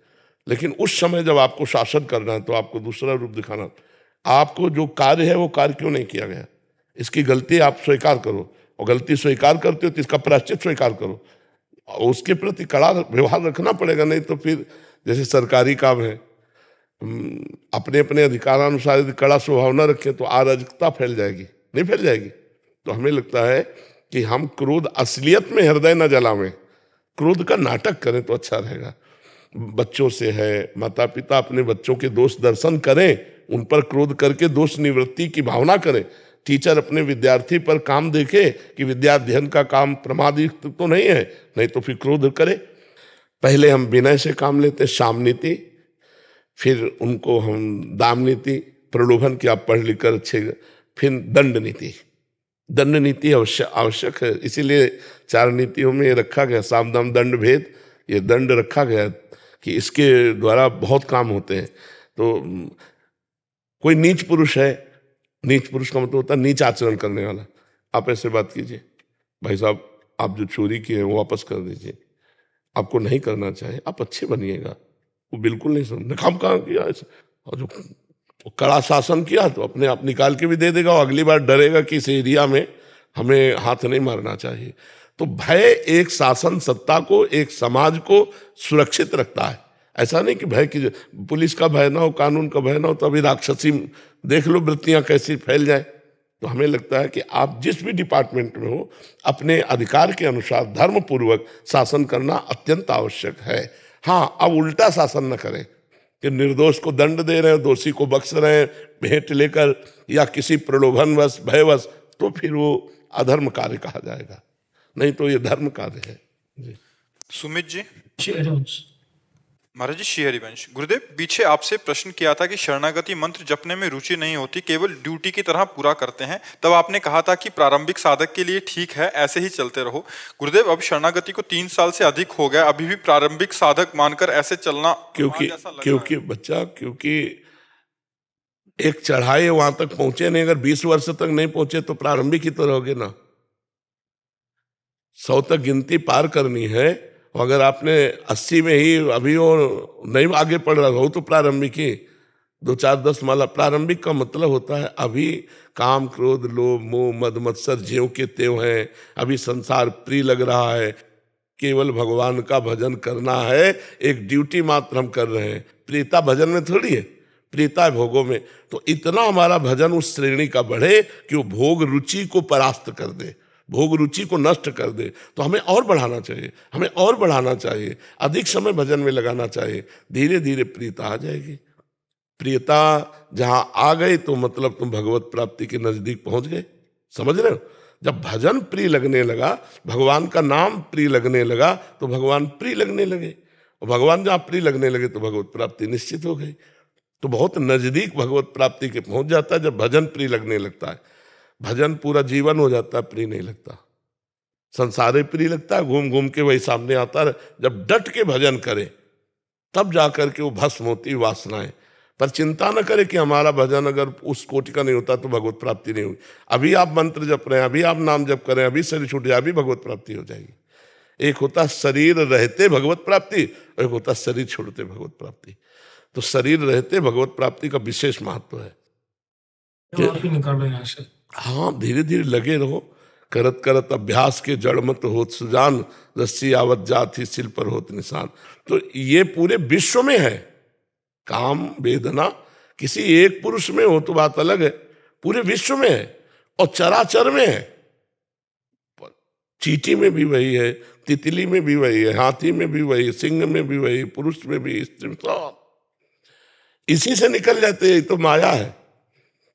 लेकिन उस समय जब आपको शासन करना है तो आपको दूसरा रूप दिखाना। आपको जो कार्य है वो कार्य क्यों नहीं किया गया, इसकी गलती आप स्वीकार करो, और गलती स्वीकार करते हो तो इसका प्रायश्चित स्वीकार करो, और उसके प्रति कड़ा व्यवहार रखना पड़ेगा। नहीं तो फिर जैसे सरकारी काम है, अपने अपने अधिकारानुसार यदि कड़ा स्वभाव न रखें तो अराजकता फैल जाएगी, नहीं फैल जाएगी। तो हमें लगता है कि हम क्रोध असलियत में हृदय न जलावें, क्रोध का नाटक करें तो अच्छा रहेगा। बच्चों से है, माता पिता अपने बच्चों के दोष दर्शन करें, उन पर क्रोध करके दोष निवृत्ति की भावना करें। टीचर अपने विद्यार्थी पर काम देखे कि विद्याध्ययन का काम प्रमादयुक्त तो नहीं है, नहीं तो फिर क्रोध करे। पहले हम विनय से काम लेते, शाम नीति, फिर उनको हम दाम नीति, प्रलोभन की आप पढ़ लिख कर अच्छे, फिर दंड नीति। दंड नीति आवश्यक है, इसीलिए 4 नीतियों में ये रखा गया, साम दाम दंड भेद, ये दंड रखा गया कि इसके द्वारा बहुत काम होते हैं। तो कोई नीच पुरुष है, नीच पुरुष का मतलब होता है नीच आचरण करने वाला, आप ऐसे बात कीजिए, भाई साहब आप जो चोरी किए हैं वो वापस कर दीजिए, आपको नहीं करना चाहिए, आप अच्छे बनिएगा। वो बिल्कुल नहीं सुन, काम कहाँ किया ऐसा, और जो कड़ा शासन किया तो अपने आप निकाल के भी दे देगा, और अगली बार डरेगा कि इस एरिया में हमें हाथ नहीं मारना चाहिए। तो भय एक शासन सत्ता को, एक समाज को सुरक्षित रखता है। ऐसा नहीं कि भय की, पुलिस का भय ना हो, कानून का भय ना हो, तो अभी राक्षसी देख लो वृत्तियां कैसी फैल जाए। तो हमें लगता है कि आप जिस भी डिपार्टमेंट में हो, अपने अधिकार के अनुसार धर्मपूर्वक शासन करना अत्यंत आवश्यक है। हाँ, अब उल्टा शासन न करें कि निर्दोष को दंड दे रहे हैं, दोषी को बख्श रहे हैं भेंट लेकर या किसी प्रलोभनवश भयवश, तो फिर वो अधर्म कार्य कहा जाएगा, नहीं तो ये धर्म कार्य है जी। सुमित जी। हरिवंश। महाराज जी, श्री हरिवंश। गुरुदेव, पीछे आपसे प्रश्न किया था कि शरणागति मंत्र जपने में रुचि नहीं होती, केवल ड्यूटी की तरह पूरा करते हैं। तब आपने कहा था कि प्रारंभिक साधक के लिए ठीक है, ऐसे ही चलते रहो। गुरुदेव, अब शरणागति को 3 साल से अधिक हो गया, अभी भी प्रारंभिक साधक मानकर ऐसे चलना क्योंकि जैसा लग रहा क्योंकि बच्चा, क्योंकि एक चढ़ाई वहां तक पहुंचे नहीं, अगर 20 वर्ष तक नहीं पहुंचे तो प्रारंभिक ही तो रहोगे ना। 100 तक गिनती पार करनी है, और अगर आपने 80 में ही अभी वो नहीं आगे पढ़ रहा हो तो प्रारंभिक ही 2 4 10 माला। प्रारंभिक का मतलब होता है अभी काम क्रोध लोभ मोह मद मत्सर ज्यों के त्यों हैं, अभी संसार प्रिय लग रहा है, केवल भगवान का भजन करना है, एक ड्यूटी मात्र हम कर रहे हैं। प्रियता भजन में थोड़ी है, प्रियता है भोगों में। तो इतना हमारा भजन उस श्रेणी का बढ़े कि वो भोग रुचि को परास्त कर दे, भोग रुचि को नष्ट कर दे। तो हमें और बढ़ाना चाहिए, हमें और बढ़ाना चाहिए, अधिक समय भजन में लगाना चाहिए। धीरे धीरे प्रियता आ जाएगी। प्रियता जहां आ गई तो मतलब तुम भगवत प्राप्ति के नजदीक पहुंच गए। समझ रहे हो? जब भजन प्रिय लगने लगा, भगवान का नाम प्रिय लगने लगा, तो भगवान प्रिय लगने लगे, और भगवान जहां प्रिय लगने लगे तो भगवत प्राप्ति निश्चित हो गई। तो बहुत नजदीक भगवत प्राप्ति के पहुंच जाता है जब भजन प्रिय लगने लगता है। भजन पूरा जीवन हो जाता है, प्रिय नहीं लगता। संसारे प्रिय लगता है, घूम घूम के वही सामने आता है। जब डट के भजन करे तब जाकर के वो भस्म होती वासनाएं। पर चिंता न करे कि हमारा भजन अगर उस कोटि का नहीं होता तो भगवत प्राप्ति नहीं होगी। अभी आप मंत्र जप रहे हैं, अभी आप नाम जप करें, अभी शरीर छूट जाए, अभी भगवत प्राप्ति हो जाएगी। एक होता शरीर रहते भगवत प्राप्ति, और एक होता शरीर छोड़ते भगवत प्राप्ति। तो शरीर रहते भगवत प्राप्ति का विशेष महत्व है। आप ही निकाल रहे हैं यहाँ से। हाँ, धीरे धीरे लगे रहो। करत करत अभ्यास के जड़ मत होत सुजान, रस्सी आवत जाति सिल पर होत निशान। तो ये पूरे विश्व में है। काम वेदना किसी एक पुरुष में हो तो बात अलग है, पूरे विश्व में है और चराचर में है। चींटी में भी वही है, तितली में भी वही है, हाथी में भी वही, सिंह में भी वही, पुरुष में भी, स्त्री में, सब इसी से निकल जाते हैं। तो माया है।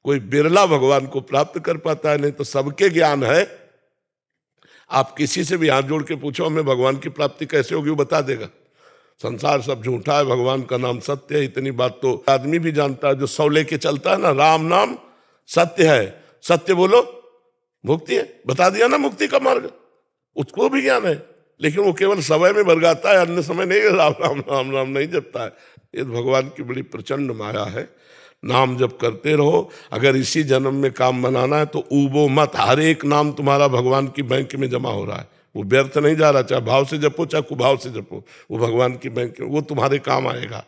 कोई बिरला भगवान को प्राप्त कर पाता है, नहीं तो सबके ज्ञान है। आप किसी से भी हाथ जोड़ के पूछो हमें भगवान की प्राप्ति कैसे होगी, वो बता देगा। संसार सब झूठा है, भगवान का नाम सत्य है। इतनी बात तो आदमी भी जानता है जो 100 लेके चलता है ना, राम नाम सत्य है, सत्य बोलो मुक्ति है। बता दिया ना मुक्ति का मार्ग, उसको भी ज्ञान है। लेकिन वो केवल समय में बरगाता है, अन्य समय नहीं राम राम राम राम नहीं जपता है। ये भगवान की बड़ी प्रचंड माया है। नाम जप करते रहो। अगर इसी जन्म में काम बनाना है तो ऊबो मत। हर एक नाम तुम्हारा भगवान की बैंक में जमा हो रहा है, वो व्यर्थ नहीं जा रहा। चाहे भाव से जपो चाहे कुभाव से जपो, वो भगवान की बैंक में, वो तुम्हारे काम आएगा।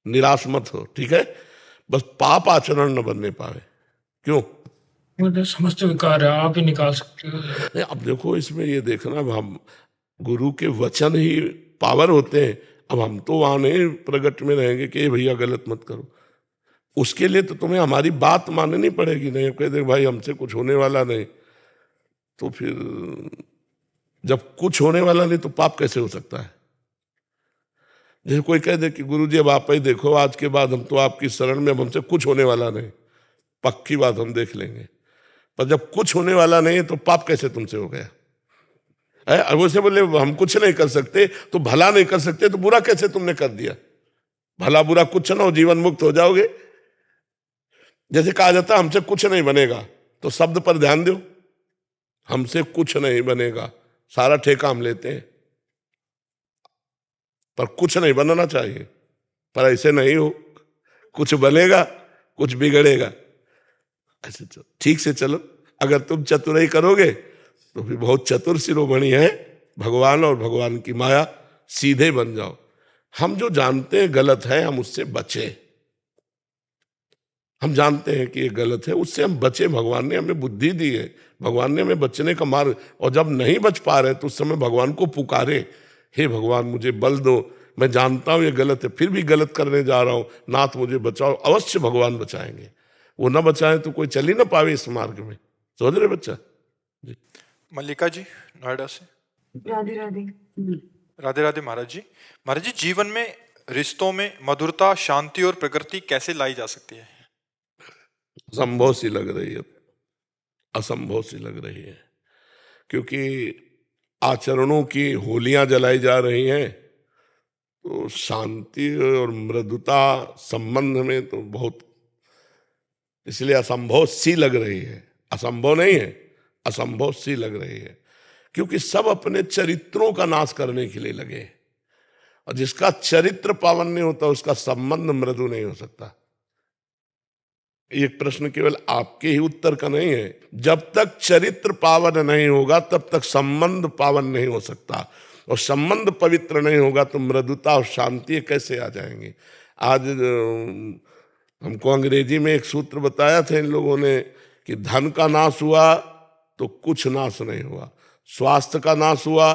निराश मत हो, ठीक है? बस पाप आचरण न बनने पावे। क्यों? मुझे समस्त विकार है, आप ही निकाल सकते हो। नहीं, अब देखो इसमें ये देखना, हम गुरु के वचन ही पावर होते हैं। अब हम तो वहां नहीं प्रगट में रहेंगे कि भैया गलत मत करो। उसके लिए तो तुम्हें हमारी बात माननी पड़ेगी। नहीं कह दे भाई हमसे कुछ होने वाला नहीं, तो फिर जब कुछ होने वाला नहीं तो पाप कैसे हो सकता है? जैसे कोई कह दे कि गुरुजी अब आप ही देखो, आज के बाद हम तो आपकी शरण में, अब हमसे कुछ होने वाला नहीं, पक्की बात हम देख लेंगे। पर जब कुछ होने वाला नहीं है तो पाप कैसे तुमसे हो गया? अब उसे बोले हम कुछ नहीं कर सकते तो भला नहीं कर सकते, तो बुरा कैसे तुमने कर दिया? भला बुरा कुछ ना हो, जीवन मुक्त हो जाओगे। जैसे कहा जाता है हमसे कुछ नहीं बनेगा, तो शब्द पर ध्यान दो। हमसे कुछ नहीं बनेगा, सारा ठेका हम लेते हैं, पर कुछ नहीं बनना चाहिए। पर ऐसे नहीं हो, कुछ बनेगा कुछ बिगड़ेगा। ऐसे चलो, ठीक से चलो। अगर तुम चतुराई करोगे तो फिर बहुत चतुर शिरोमणि है भगवान और भगवान की माया, सीधे बन जाओ। हम जो जानते हैं गलत है, हम उससे बचे। हम जानते हैं कि ये गलत है, उससे हम बचे। भगवान ने हमें बुद्धि दी है, भगवान ने हमें बचने का मार्ग। और जब नहीं बच पा रहे तो उस समय भगवान को पुकारे, हे भगवान मुझे बल दो, मैं जानता हूं ये गलत है, फिर भी गलत करने जा रहा हूं, नाथ मुझे बचाओ। अवश्य भगवान बचाएंगे। वो ना बचाए तो कोई चल ही ना पावे इस मार्ग में। समझ रहे बच्चा जी? मल्लिका जी नोएडा से। राधे राधे। राधे राधे महाराज जी। महाराज जी, जीवन में रिश्तों में मधुरता, शांति और प्रकृति कैसे लाई जा सकती है? असंभव सी लग रही है, असंभव सी लग रही है। क्योंकि आचरणों की होलियां जलाई जा रही हैं, तो शांति और मृदुता संबंध में तो बहुत, इसलिए असंभव सी लग रही है। असंभव नहीं है, असंभव सी लग रही है, क्योंकि सब अपने चरित्रों का नाश करने के लिए लगे हैं। और जिसका चरित्र पावन नहीं होता उसका संबंध मृदु नहीं हो सकता। ये प्रश्न केवल आपके ही उत्तर का नहीं है। जब तक चरित्र पावन नहीं होगा तब तक संबंध पावन नहीं हो सकता, और संबंध पवित्र नहीं होगा तो मृदुता और शांति कैसे आ जाएंगे। आज हमको अंग्रेजी में एक सूत्र बताया था इन लोगों ने कि धन का नाश हुआ तो कुछ नाश नहीं हुआ, स्वास्थ्य का नाश हुआ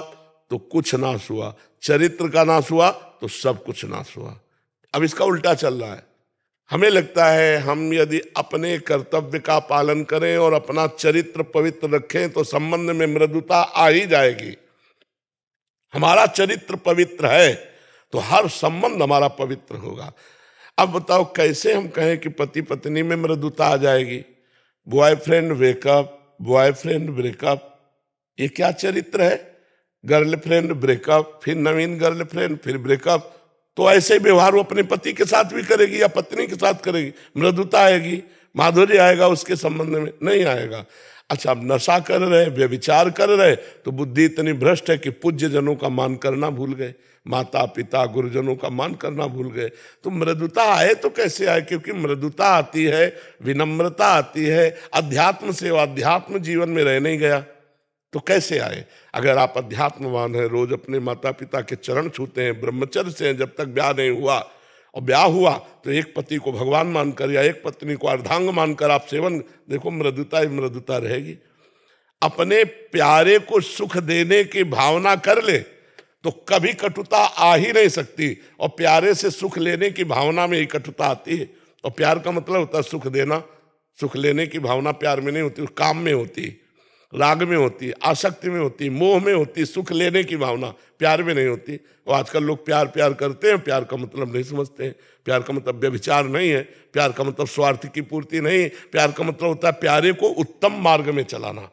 तो कुछ नाश हुआ, चरित्र का नाश हुआ तो सब कुछ नाश हुआ। अब इसका उल्टा चल रहा है। हमें लगता है हम यदि अपने कर्तव्य का पालन करें और अपना चरित्र पवित्र रखें तो संबंध में मृदुता आ ही जाएगी। हमारा चरित्र पवित्र है तो हर संबंध हमारा पवित्र होगा। अब बताओ कैसे हम कहें कि पति पत्नी में मृदुता आ जाएगी। बॉयफ्रेंड वेकअप, बॉयफ्रेंड ब्रेकअप, ये क्या चरित्र है। गर्लफ्रेंड ब्रेकअप, फिर नवीन गर्लफ्रेंड, फिर ब्रेकअप। तो ऐसे व्यवहार वो अपने पति के साथ भी करेगी या पत्नी के साथ करेगी, मृदुता आएगी, माधुर्य आएगा उसके संबंध में? नहीं आएगा। अच्छा, अब नशा कर रहे, व्यभिचार कर रहे तो बुद्धि इतनी भ्रष्ट है कि पूज्य जनों का मान करना भूल गए, माता पिता गुरुजनों का मान करना भूल गए। तो मृदुता आए तो कैसे आए? क्योंकि मृदुता आती है, विनम्रता आती है अध्यात्म से। अध्यात्म जीवन में रह नहीं गया तो कैसे आए? अगर आप अध्यात्मवान हैं, रोज अपने माता पिता के चरण छूते हैं, ब्रह्मचर्य से हैं, जब तक ब्याह नहीं हुआ, और ब्याह हुआ तो एक पति को भगवान मानकर या एक पत्नी को अर्धांग मानकर आप सेवन, देखो मृदुता ही मृदुता रहेगी। अपने प्यारे को सुख देने की भावना कर ले तो कभी कटुता आ ही नहीं सकती, और प्यारे से सुख लेने की भावना में ही कटुता आती है। और प्यार का मतलब होता है सुख देना। सुख लेने की भावना प्यार में नहीं होती, काम में होती, राग में होती, आसक्ति में होती, मोह में होती। सुख लेने की भावना प्यार में नहीं होती। और आजकल लोग प्यार प्यार करते हैं, प्यार का मतलब नहीं समझते हैं। प्यार का मतलब व्यभिचार नहीं है, प्यार का मतलब स्वार्थ की पूर्ति नहीं, प्यार का मतलब होता है प्यारे को उत्तम मार्ग में चलाना।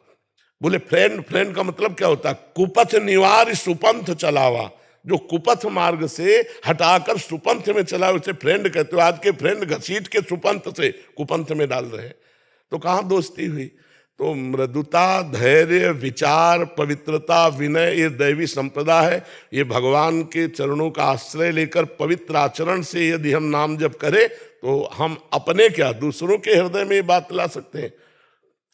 बोले फ्रेंड, फ्रेंड का मतलब क्या होता है? कुपथ निवार सुपंथ चलावा। जो कुपथ मार्ग से हटाकर सुपंथ में चला उसे फ्रेंड कहते हो। आज के फ्रेंड घसीट के सुपंथ से कुपंथ में डाल रहे हैं, तो कहाँ दोस्ती हुई? तो मृदुता, धैर्य, विचार, पवित्रता, विनय, ये दैवी संपदा है। ये भगवान के चरणों का आश्रय लेकर पवित्र आचरण से यदि हम नाम जप करें तो हम अपने क्या दूसरों के हृदय में ये बात ला सकते हैं।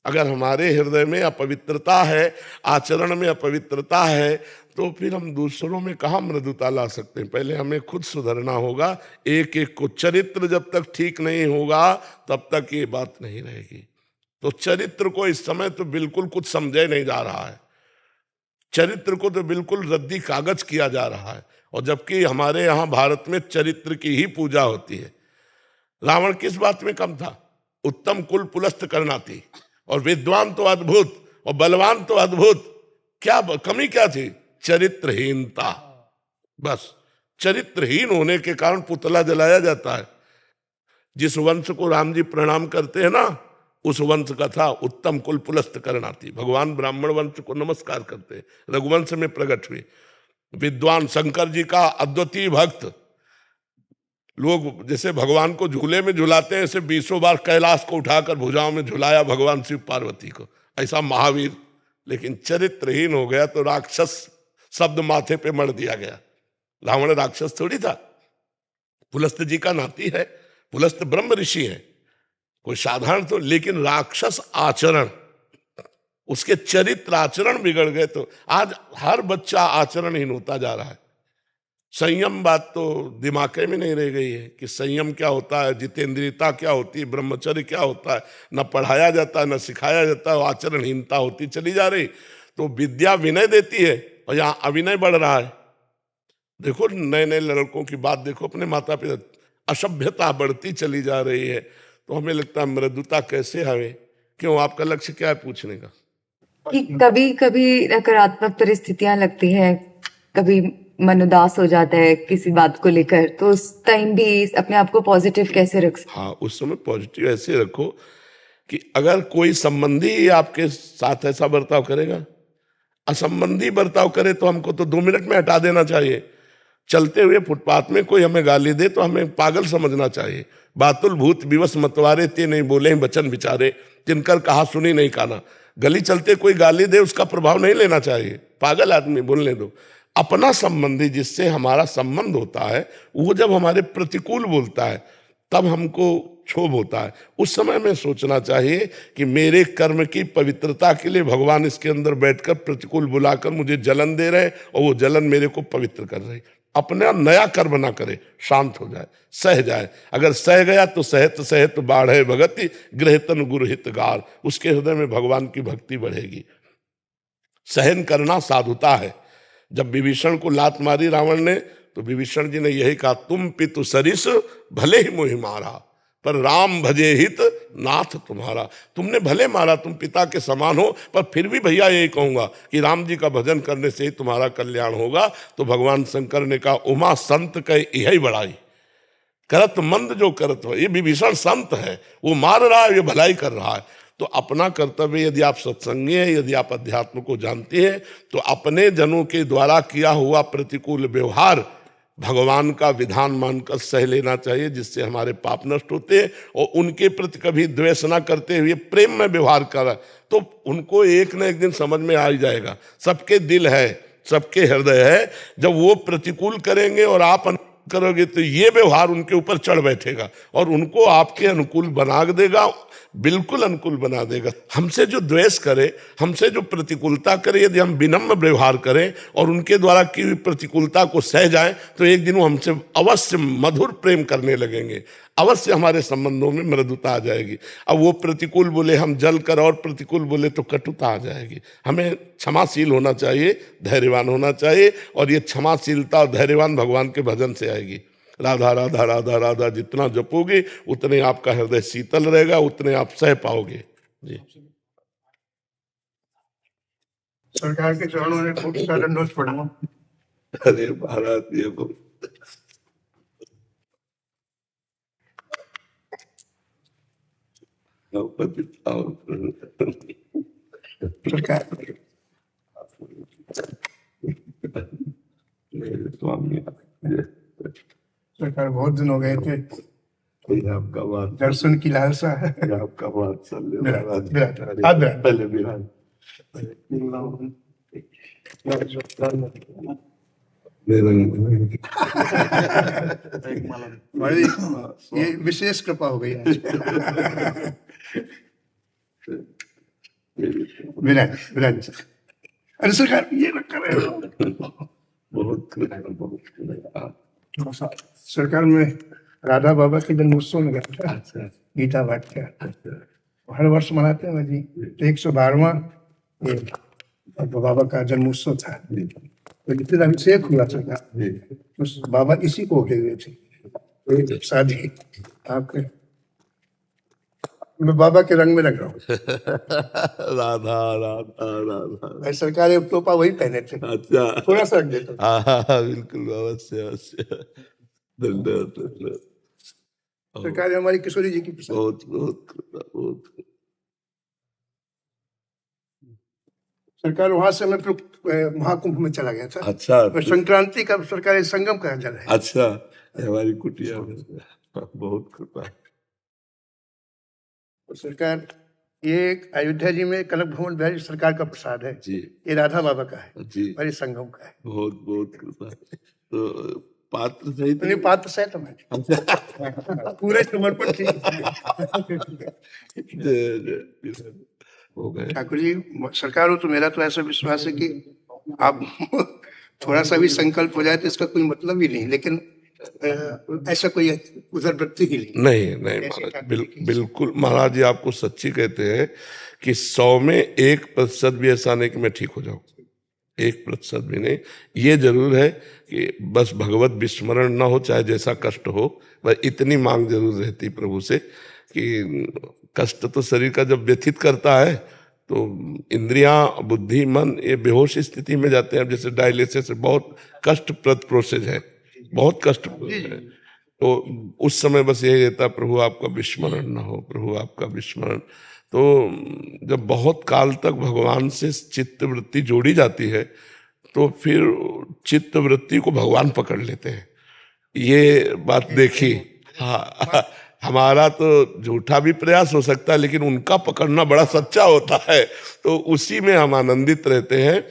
अगर हमारे हृदय में अपवित्रता है, आचरण में अपवित्रता है, तो फिर हम दूसरों में कहाँ मृदुता ला सकते हैं? पहले हमें खुद सुधरना होगा। एक एक को चरित्र जब तक ठीक नहीं होगा तब तक ये बात नहीं रहेगी। तो चरित्र को इस समय तो बिल्कुल कुछ समझे नहीं जा रहा है। चरित्र को तो बिल्कुल रद्दी कागज किया जा रहा है। और जबकि हमारे यहाँ भारत में चरित्र की ही पूजा होती है। रावण किस बात में कम था? उत्तम कुल पुलस्त करना थी, और विद्वान तो अद्भुत, और बलवान तो अद्भुत। क्या कमी क्या थी? चरित्रहीनता। बस चरित्रहीन होने के कारण पुतला जलाया जाता है। जिस वंश को राम जी प्रणाम करते हैं ना, उस वंश का था उत्तम कुल पुलस्त करना थी। भगवान ब्राह्मण वंश को नमस्कार करते हैं, रघुवंश में प्रकट हुए। विद्वान शंकर जी का अद्वितीय भक्त। लोग जैसे भगवान को झूले में झुलाते हैं, ऐसे 20 बार कैलाश को उठाकर भुजाओं में झुलाया भगवान शिव पार्वती को। ऐसा महावीर। लेकिन चरित्रहीन हो गया तो राक्षस शब्द माथे पे मढ़ दिया गया। रावण राक्षस थोड़ी था, पुलस्त जी का नाती है। पुलस्त ब्रह्म ऋषि है, कोई साधारण तो। लेकिन राक्षस आचरण, उसके चरित्र आचरण बिगड़ गए। तो आज हर बच्चा आचरणहीन होता जा रहा है। संयम बात तो दिमाग में नहीं रह गई है कि संयम क्या होता है, जितेंद्रियता क्या होती है, ब्रह्मचर्य क्या होता है। न पढ़ाया जाता है, न सिखाया जाता है। आचरणहीनता होती चली जा रही। तो विद्या विनय देती है और यहाँ अविनय बढ़ रहा है। देखो नए नए लड़कों की बात देखो, अपने माता पिता, असभ्यता बढ़ती चली जा रही है। तो हमें लगता है मृदुता कैसे आवे? क्यों, आपका लक्ष्य क्या है पूछने का? कि कभी कभी नकारात्मक परिस्थितियां लगती हैं, कभी मन उदास हो जाता है किसी बात को लेकर, तो उस टाइम भी अपने आप को पॉजिटिव कैसे रख सकते? हाँ, उस समय पॉजिटिव ऐसे रखो कि अगर कोई संबंधी आपके साथ ऐसा बर्ताव करेगा, असंबंधी बर्ताव करे तो हमको तो 2 मिनट में हटा देना चाहिए। चलते हुए फुटपाथ में कोई हमें गाली दे तो हमें पागल समझना चाहिए। बातुल भूत विवश मतवारे ते नहीं बोले बचन विचारे, जिनकर कहा सुनी नहीं काना। गली चलते कोई गाली दे उसका प्रभाव नहीं लेना चाहिए, पागल आदमी बोलने दो। अपना संबंधी जिससे हमारा संबंध होता है वो जब हमारे प्रतिकूल बोलता है तब हमको क्षोभ होता है। उस समय में सोचना चाहिए कि मेरे कर्म की पवित्रता के लिए भगवान इसके अंदर बैठकर प्रतिकूल बुलाकर मुझे जलन दे रहे और वो जलन मेरे को पवित्र कर रही। अपना नया कर्म ना करे, शांत हो जाए, सह जाए। अगर सह गया तो सहत सहत बाढ़े भगति गृहतन गुरु हितगार, उसके हृदय में भगवान की भक्ति बढ़ेगी। सहन करना साधुता है। जब विभीषण को लात मारी रावण ने तो विभीषण जी ने यही कहा, तुम पितु सरिस भले ही मोहि मारा पर राम भजे हित नाथ तुम्हारा। तुमने भले मारा, तुम पिता के समान हो, पर फिर भी भैया यही कहूंगा कि राम जी का भजन करने से ही तुम्हारा कल्याण होगा। तो भगवान शंकर ने कहा, उमा संत कह यही बढ़ाई, करत मंद जो करत हो। ये विभीषण संत है, वो मार रहा है, ये भलाई कर रहा है। तो अपना कर्तव्य, यदि आप सत्संगी हैं, यदि आप अध्यात्म को जानते हैं, तो अपने जनों के द्वारा किया हुआ प्रतिकूल व्यवहार भगवान का विधान मानकर सह लेना चाहिए, जिससे हमारे पाप नष्ट होते हैं। और उनके प्रति कभी द्वेष न करते हुए प्रेम में व्यवहार करा तो उनको एक न एक दिन समझ में आ ही जाएगा। सबके दिल है, सबके हृदय है। जब वो प्रतिकूल करेंगे और आप अनुकूल करोगे तो ये व्यवहार उनके ऊपर चढ़ बैठेगा और उनको आपके अनुकूल बना देगा, बिल्कुल अनुकूल बना देगा। हमसे जो द्वेष करे, हमसे जो प्रतिकूलता करे, यदि हम विनम्र व्यवहार करें और उनके द्वारा की हुई प्रतिकूलता को सह जाएं तो एक दिन वो हमसे अवश्य मधुर प्रेम करने लगेंगे, अवश्य हमारे संबंधों में मृदुता आ जाएगी। अब वो प्रतिकूल बोले हम जल कर और प्रतिकूल बोले तो कटुता आ जाएगी। हमें क्षमाशील होना चाहिए, धैर्यवान होना चाहिए, और ये क्षमाशीलता और धैर्यवान भगवान के भजन से आएगी। राधा राधा राधा राधा जितना जपोगे उतने आपका हृदय शीतल रहेगा, उतने आप सह पाओगे। जी, सरकार के चरणों में खूब सारा नोट पड़ा। अरे महाराज ये सरकार स्वामी सरकार बहुत दिन हो गए थे, आपका बात, दर्शन की लालसा है। आपका बात पहले बड़ी ये विशेष कृपा हो गई आज। विराज अरे सरकार ये न करे। बहुत सरकार में राधा बाबा के जन्मोत्सव में गया था। अच्छा, गीता पाठ का हर वर्ष मनाते हैं जी। 112वां ये बाबा का जन्मोत्सव था। तो जितने अभिषेक हुआ था तो बाबा इसी को होके हुए थे। शादी आपके मैं बाबा के रंग में लग रहा हूँ। राधा राधा राधा। सरकार एक टोपा वही पहने थे। अच्छा, थोड़ा सा रख देता। हाँ बिल्कुल, अवश्य अवश्य। धन्यवाद। सरकार हमारी किशोरी जी की प्रसाद। बहुत बहुत। सरकार वहां से मैं फिर महाकुंभ में चला गया था। अच्छा, तो संक्रांति का सरकारी संगम का जल है। अच्छा, हमारी कुटिया में बहुत कृपा। तो सरकार ये अयोध्या जी में कनक भवन बिहारी सरकार का प्रसाद है जी, ये राधा बाबा का है जी, और ये संगम का है। बहुत बहुत कृपा। तो पात्र सहित नहीं पात्र सहित हमारे पूरे समर्पण से हो गए। ठाकुर जी सरकार हो तो मेरा तो ऐसा विश्वास है कि आप थोड़ा सा भी संकल्प हो जाए तो इसका कोई मतलब ही नहीं, लेकिन ऐसा कोई उधर वृत्ति ही नहीं महाराज, बिल्कुल महाराज जी आपको सच्ची कहते हैं कि 100 में 1% भी ऐसा नहीं कि मैं ठीक हो जाऊं, 1% भी नहीं। ये जरूर है कि बस भगवत विस्मरण ना हो, चाहे जैसा कष्ट हो, बस इतनी मांग जरूर रहती प्रभु से कि कष्ट तो शरीर का जब व्यथित करता है तो इंद्रियां, बुद्धि, मन ये बेहोश स्थिति में जाते हैं। जैसे डायलिसिस बहुत कष्टप्रद प्रोसेस है, बहुत कष्टप्रद है। तो उस समय बस यही रहता, प्रभु आपका विस्मरण ना हो, प्रभु आपका विस्मरण। तो जब बहुत काल तक भगवान से चित्त वृत्ति जोड़ी जाती है तो फिर चित्त वृत्ति को भगवान पकड़ लेते हैं। ये बात देखी। हाँ, हमारा तो झूठा भी प्रयास हो सकता है लेकिन उनका पकड़ना बड़ा सच्चा होता है, तो उसी में हम आनंदित रहते हैं।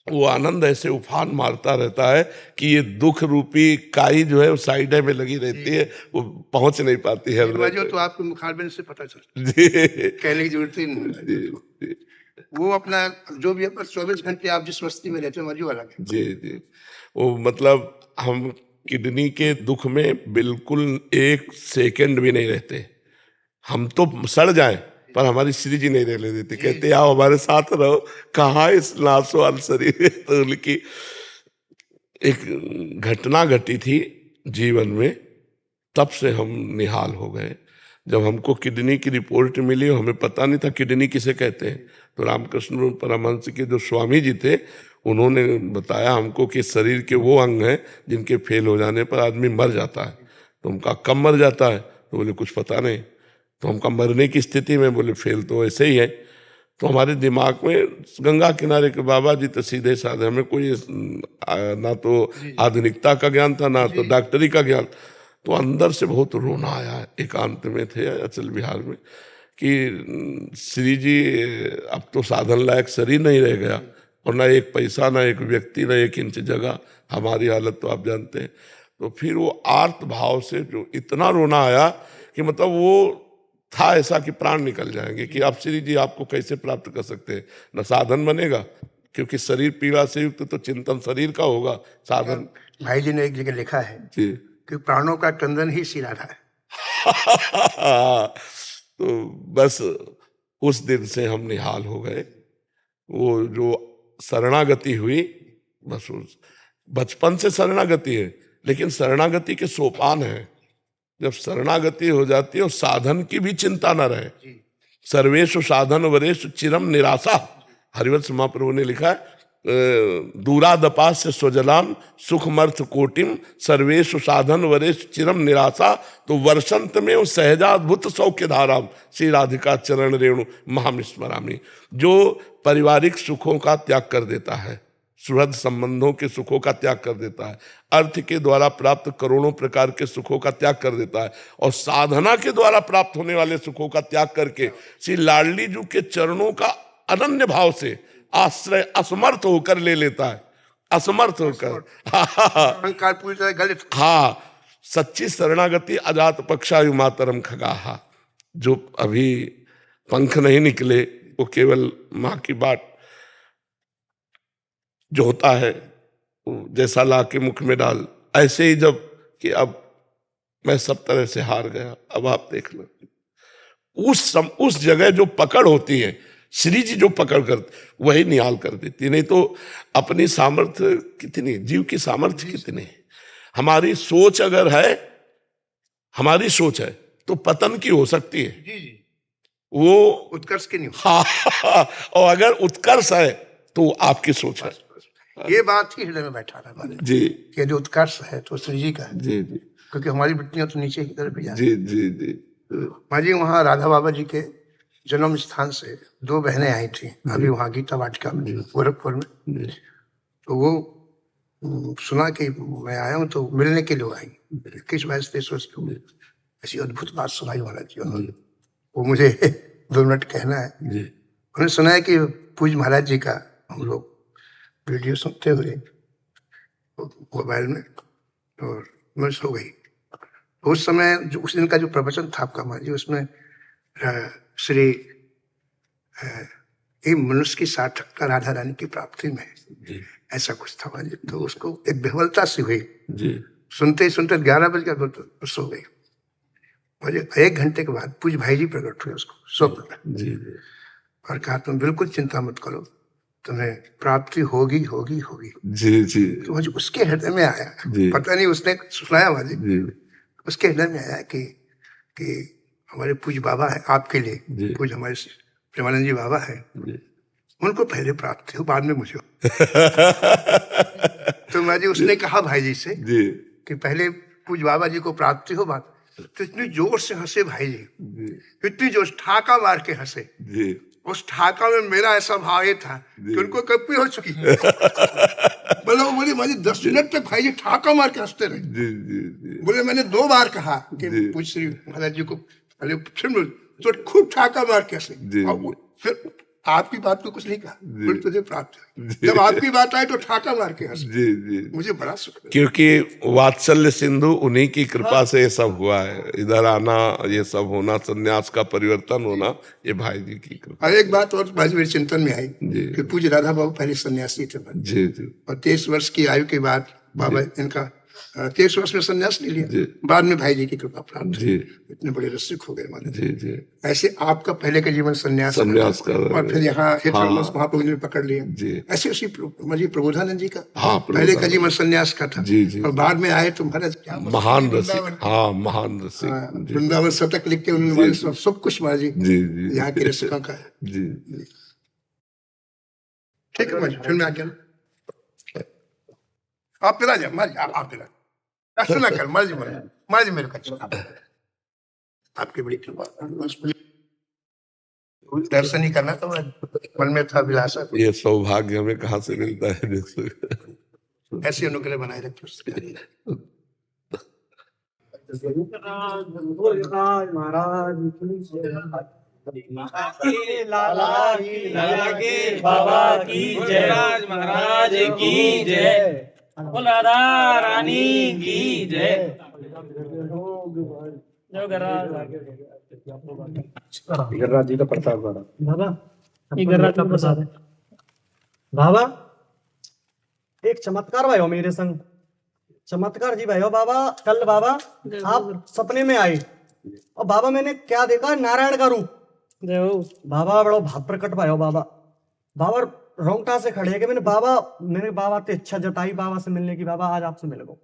वो आनंद ऐसे उफान मारता रहता है कि ये दुख रूपी काई जो है वो साइड में लगी रहती है, वो पहुंच नहीं पाती है। जो तो आपके मुखारबिन से पता चलता जी कहने की जरूरत ही नहीं। वो अपना जो भी 24 घंटे आप जिस मस्ती में रहते हो मर्जी वाला है। जी जी, वो मतलब हम किडनी के दुख में बिल्कुल एक सेकंड भी नहीं रहते। हम तो सड़ जाएं पर हमारी श्री जी नहीं रहने देते, कहते आओ हमारे साथ रहो, कहाँ इस नासो अल शरीर। तो उनकी एक घटना घटी थी जीवन में, तब से हम निहाल हो गए। जब हमको किडनी की रिपोर्ट मिली, हमें पता नहीं था किडनी किसे कहते हैं, तो रामकृष्ण परमहंस के जो स्वामी जी थे उन्होंने बताया हमको कि शरीर के वो अंग हैं जिनके फेल हो जाने पर आदमी मर जाता है। तो उनका कब मर जाता है, तो बोले कुछ पता नहीं। तो हमका मरने की स्थिति में, बोले फेल तो ऐसे ही है। तो हमारे दिमाग में गंगा किनारे के बाबा जी तो सीधे साधे, हमें कोई ना तो आधुनिकता का ज्ञान था ना तो डॉक्टरी का ज्ञान। तो अंदर से बहुत रोना आया, एकांत में थे अचल बिहार में, कि श्री जी अब तो साधन लायक शरीर नहीं रह गया, और ना एक पैसा, ना एक व्यक्ति, ना एक इंच जगह, हमारी हालत तो आप जानते हैं। तो फिर वो आर्त भाव से जो इतना रोना आया कि मतलब वो था ऐसा कि प्राण निकल जाएंगे, कि आप श्री जी आपको कैसे प्राप्त कर सकते हैं, न साधन बनेगा क्योंकि शरीर पीड़ा से युक्त, तो चिंतन शरीर का होगा, साधन। भाई जी ने एक जगह लिखा है जी कि प्राणों का टंडन ही श्री राधा है। तो बस उस दिन से हम निहाल हो गए। वो जो शरणागति हुई, बस उस बचपन से शरणागति है, लेकिन शरणागति के सोपान है। जब शरणागति हो जाती है और साधन की भी चिंता न रहे, सर्वेषु साधन वरेषु चिरम निराशा, हरिवंश महाप्रभु ने लिखा है, दूरादपास्य स्वजलाम सुखमर्थ कोटिम सर्वेषु साधन वरेषु चिरम निराशा। तो वर्षंत में वो सहजाद्भुत सौख्य धाराम श्री राधिका चरण रेणु महामिस्मरामी, जो पारिवारिक सुखों का त्याग कर देता है, सुहृद संबंधों के सुखों का त्याग कर देता है, अर्थ के द्वारा प्राप्त करोड़ों प्रकार के सुखों का त्याग कर देता है, और साधना के द्वारा प्राप्त होने वाले सुखों का त्याग करके श्री लाडली जी के चरणों का अनन्य भाव से आश्रय असमर्थ होकर ले लेता है, असमर्थ होकर। अहंकार पूरी तरह गलित। हाँ, सच्ची शरणागति अजात पक्षायु मातरम खगाहा, जो अभी पंख नहीं निकले, वो केवल माँ की बात जो होता है जैसा ला के मुख में डाल, ऐसे ही जब कि अब मैं सब तरह से हार गया, अब आप देख लो। उस जगह जो पकड़ होती है, श्री जी जो पकड़ कर वही निहाल कर देती, नहीं तो अपनी सामर्थ्य कितनी, जीव की सामर्थ्य कितनी। हमारी सोच अगर है, हमारी सोच है तो पतन की हो सकती है, वो उत्कर्ष की नहीं। हाँ, और अगर उत्कर्ष है तो आपकी सोच है। ये बात ही हृदय में बैठा रहा हमारे जी, कि जो उत्कर्ष है तो श्री जी का है। जी जी, क्योंकि हमारी वृत्तियां तो नीचे की तरफ ही जा रही जी जी जी। माँ जी वहाँ राधा बाबा जी के जन्म स्थान से 2 बहनें आई थी, अभी वहाँ गीता वाटिका में गोरखपुर में। तो वो सुना कि मैं आया हूँ तो मिलने के लिए आई, किस वजह से सोच के ऐसी अद्भुत बात सुनाई महाराज जी उन्होंने। वो मुझे 2 मिनट कहना है। उन्होंने सुना है कि पूज महाराज जी का हम लोग वीडियो सुनते हुए मोबाइल में, और मैं सो गई। उस समय जो उस दिन का जो प्रवचन था आपका माँ जी, उसमें श्री ये मनुष्य की सार्थकता राधा रानी की प्राप्ति में ऐसा कुछ था माँ जी। तो उसको एक बेहवलता सी हुई, सुनते ही सुनते 11 बज गया तो सो गई। मुझे 1 घंटे के बाद पूज भाई जी प्रकट हुए उसको स्वप्न में, और कहा तुम बिल्कुल चिंता मत करो, तुम्हें प्राप्ति होगी होगी होगी। जी जी। तो मुझे उसके हृदय में आया, पता नहीं उसने सुनाया मुझे, उसके हृदय में आया कि हमारे पूज बाबा है आपके लिए, पूज हमारे प्रेमानंद जी बाबा है, उनको पहले प्राप्ति हो, बाद में मुझे हो। तो मुझे उसने कहा भाई जी से कि पहले पूज बाबा जी को प्राप्ति हो, बाद तो इतनी जोर से हंसे भाई जी, इतनी जोर, ठाका मार के हंसे। जी उस ठाका में मेरा ऐसा भाव ये था कि उनको कभी हो चुकी बोले, वो बोली भाई 10 मिनट तक भाई जी ठाका मार के हंसते रहे। जी जी जी बोले मैंने 2 बार कहा कि पूज्य श्री महाराज जी को, पहले फिर तो खूब ठाका मार के हंसे। जी। और फिर आपकी बात को कुछ नहीं कहा, फिर तुझे प्राप्त है। जब आपकी बात आई तो ठाका मार के हंसे। जी जी मुझे बड़ा सुख लगा। क्योंकि वात्सल्य सिंधु उन्हीं की कृपा से ये सब हुआ है, इधर आना, ये सब होना, सन्यास का परिवर्तन होना, ये भाई जी की कृपा। और एक बात और भाई मेरे चिंतन में आई जी। कि पूज्य राधा बाबू पहले सन्यासी थे जी जी और 23 वर्ष की आयु के बाद बाबा इनका 23 वर्ष में सन्यास ले लिया। जी। बाद में भाई जी की कृपा प्राप्त जी इतने बड़े रसिक हो गए माने। जी जी ऐसे आपका पहले का जीवन सन्यास का और फिर यहाँ हाँ। महाप्रभु ने पकड़ लिया। जी। ऐसे उसी प्रबोधानंद जी का हाँ, पहले का जीवन सन्यास का था। जी, जी। और बाद में आए तो महाराज क्या महान रसिक, हाँ महान रसिक। जी वृंदावन शतक लिख के उन्होंने सब कुछ महाराज जी जी जी यहाँ के रसिकों का है। जी ठीक है महाराज, फिर मैं आ गया। आप फिर आ जाओ महाराज, आप फिर ऐसा ना कर महाराज जी, महाराज जी मेरे को अच्छा आपकी बड़ी कृपा, बस मुझे दर्शन ही करना था, मन में था अभिलाषा। ये सौभाग्य हमें कहाँ से मिलता है? ऐसे अनुग्रह बनाए रखे उसके। लाला के बाबा की जय, राज महाराज की जय, राधा रानी की जय। गिरिराज जी का प्रसाद बाबा, ये गिरिराज का प्रसाद है बाबा। एक चमत्कार भाई हो मेरे संग, चमत्कार जी भाई हो बाबा। कल बाबा आप सपने में आए और बाबा मैंने क्या देखा, नारायण का रूप। बाबा बड़ा भाव प्रकट भाई हो बाबा। बाबा रोंगटा से खड़े के मैंने बाबा ते इच्छा जताई बाबा से मिलने की, बाबा आज आपसे मिल गो।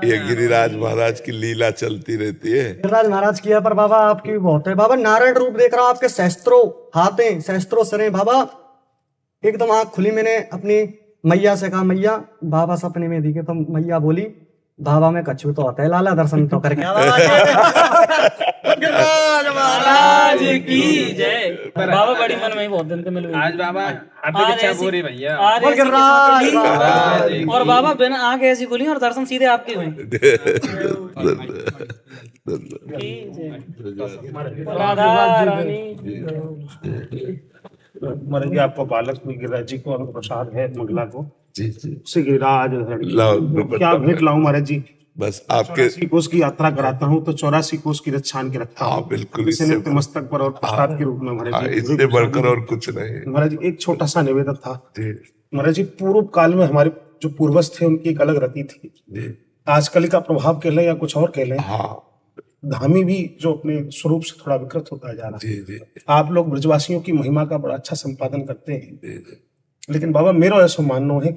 ये गिरिराज महाराज की लीला चलती रहती है। गिरिराज महाराज की है, पर बाबा आपकी भी बहुत है बाबा। नारायण रूप देख रहा हूं, आपके सहस्त्रों हाथें, सहस्त्रों सिरें बाबा। एकदम आंख खुली, मैंने अपनी मैया से कहा, मैया बाबा सपने में दिखे। तो मैया बोली, बाबा में कछू तो होता है, लाला दर्शन तो करके। महाराज की जय। बाबा बड़ी मन में बहुत दिन से मिल आज बाबा भैया और बाबा बिना आंख ऐसी खुली और दर्शन सीधे आपके हुए। राधा रानी महाराज जी आपको बालक में गिरिराज जी को प्रसाद है, मंगला को जी जी से गिरिराज क्या भेंट लाऊं महाराज जी? बस आपके 84 कोस की यात्रा कराता हूँ तो 84 कोस की रथ छान के रखता हूँ। हाँ बिल्कुल, इसे नित्य मस्तक पर और प्रसाद के रूप में महाराज जी। इससे बढ़कर और कुछ नहीं महाराज जी एक छोटा सा निवेदन था जी। महाराज जी। पूर्व काल में हमारे जो पूर्वज थे उनकी एक अलग रति थी जी। आजकल का प्रभाव कह लें या कुछ और कह लें, हाँ धामी भी जो अपने स्वरूप से थोड़ा विकृत होता जा रहा है। जी जी आप लोग ब्रजवासियों की महिमा का बड़ा अच्छा संपादन करते हैं, जी जी लेकिन बाबा मेरा ऐसा मानना है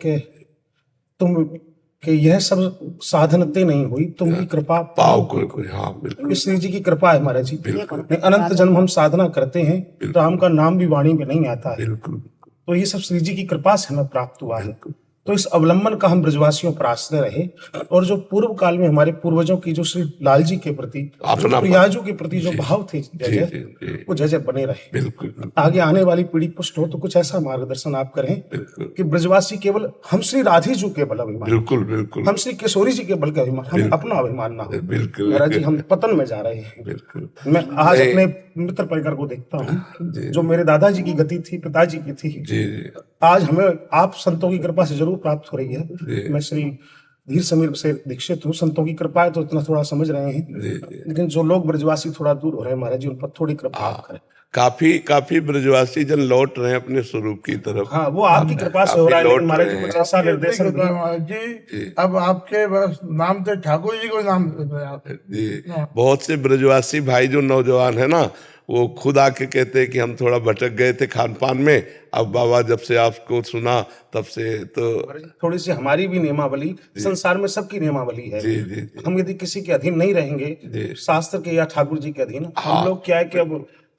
कि यह सब साधनते नहीं हुई, तुम्हारी कृपा पाव कोई। हाँ बिल्कुल, श्री जी की कृपा है महाराज जी। अनंत जन्म हम साधना करते हैं, राम का नाम भी वाणी में नहीं आता है, बिल्कुल तो ये सब श्री जी की कृपा से हमें प्राप्त हुआ है। तो इस अवलंबन का हम ब्रजवासियों पर आश्रय रहे और जो पूर्व काल में हमारे पूर्वजों की जो श्री लाल जी के प्रति, जो प्रियाजू के प्रति जो भाव थे जय वो जय बने रहे। बिल्कुल आगे आने वाली पीढ़ी पुष्ट हो तो कुछ ऐसा मार्गदर्शन आप करें कि ब्रजवासी केवल हम श्री राधे जी के बल अभिमान, बिल्कुल बिल्कुल, हम श्री किशोरी जी के बल के अभिमान, हम अपना अभिमान ना हो। बिल्कुल महाराज जी हम पतन में जा रहे हैं। बिल्कुल। मैं आज अपने मित्र परिकर को देखता हूँ, जो मेरे दादाजी की गति थी, पिताजी की थी, जी आज हमें आप संतों की कृपा से जरूर प्राप्त हो रही है। मैं श्री धीर समीर से दीक्षित हूँ, संतों की कृपा है तो इतना थोड़ा समझ रहे हैं, लेकिन जो लोग ब्रजवासी थोड़ा दूर हो रहे हैं महाराज जी, उन पर थोड़ी कृपा आप करें। काफी ब्रजवासी जन लौट रहे हैं अपने स्वरूप की तरफ। हाँ वो आपकी कृपा से हो रहा है, लेकिन महाराज जी कुछ ऐसा निर्देशन जी। अब आपके बस नाम तो ठाकुर जी को नाम जी। बहुत से ब्रजवासी भाई जो नौजवान है ना, वो खुद आके कहते हैं कि हम थोड़ा भटक गए थे खान पान में, अब बाबा जब से आपको सुना तब से तो थोड़ी सी हमारी भी नियमावली, संसार में सबकी नियमावली है। जी जी। हम यदि किसी के अधीन नहीं रहेंगे, शास्त्र के या ठाकुर जी के अधीन, हम लोग क्या है कि अब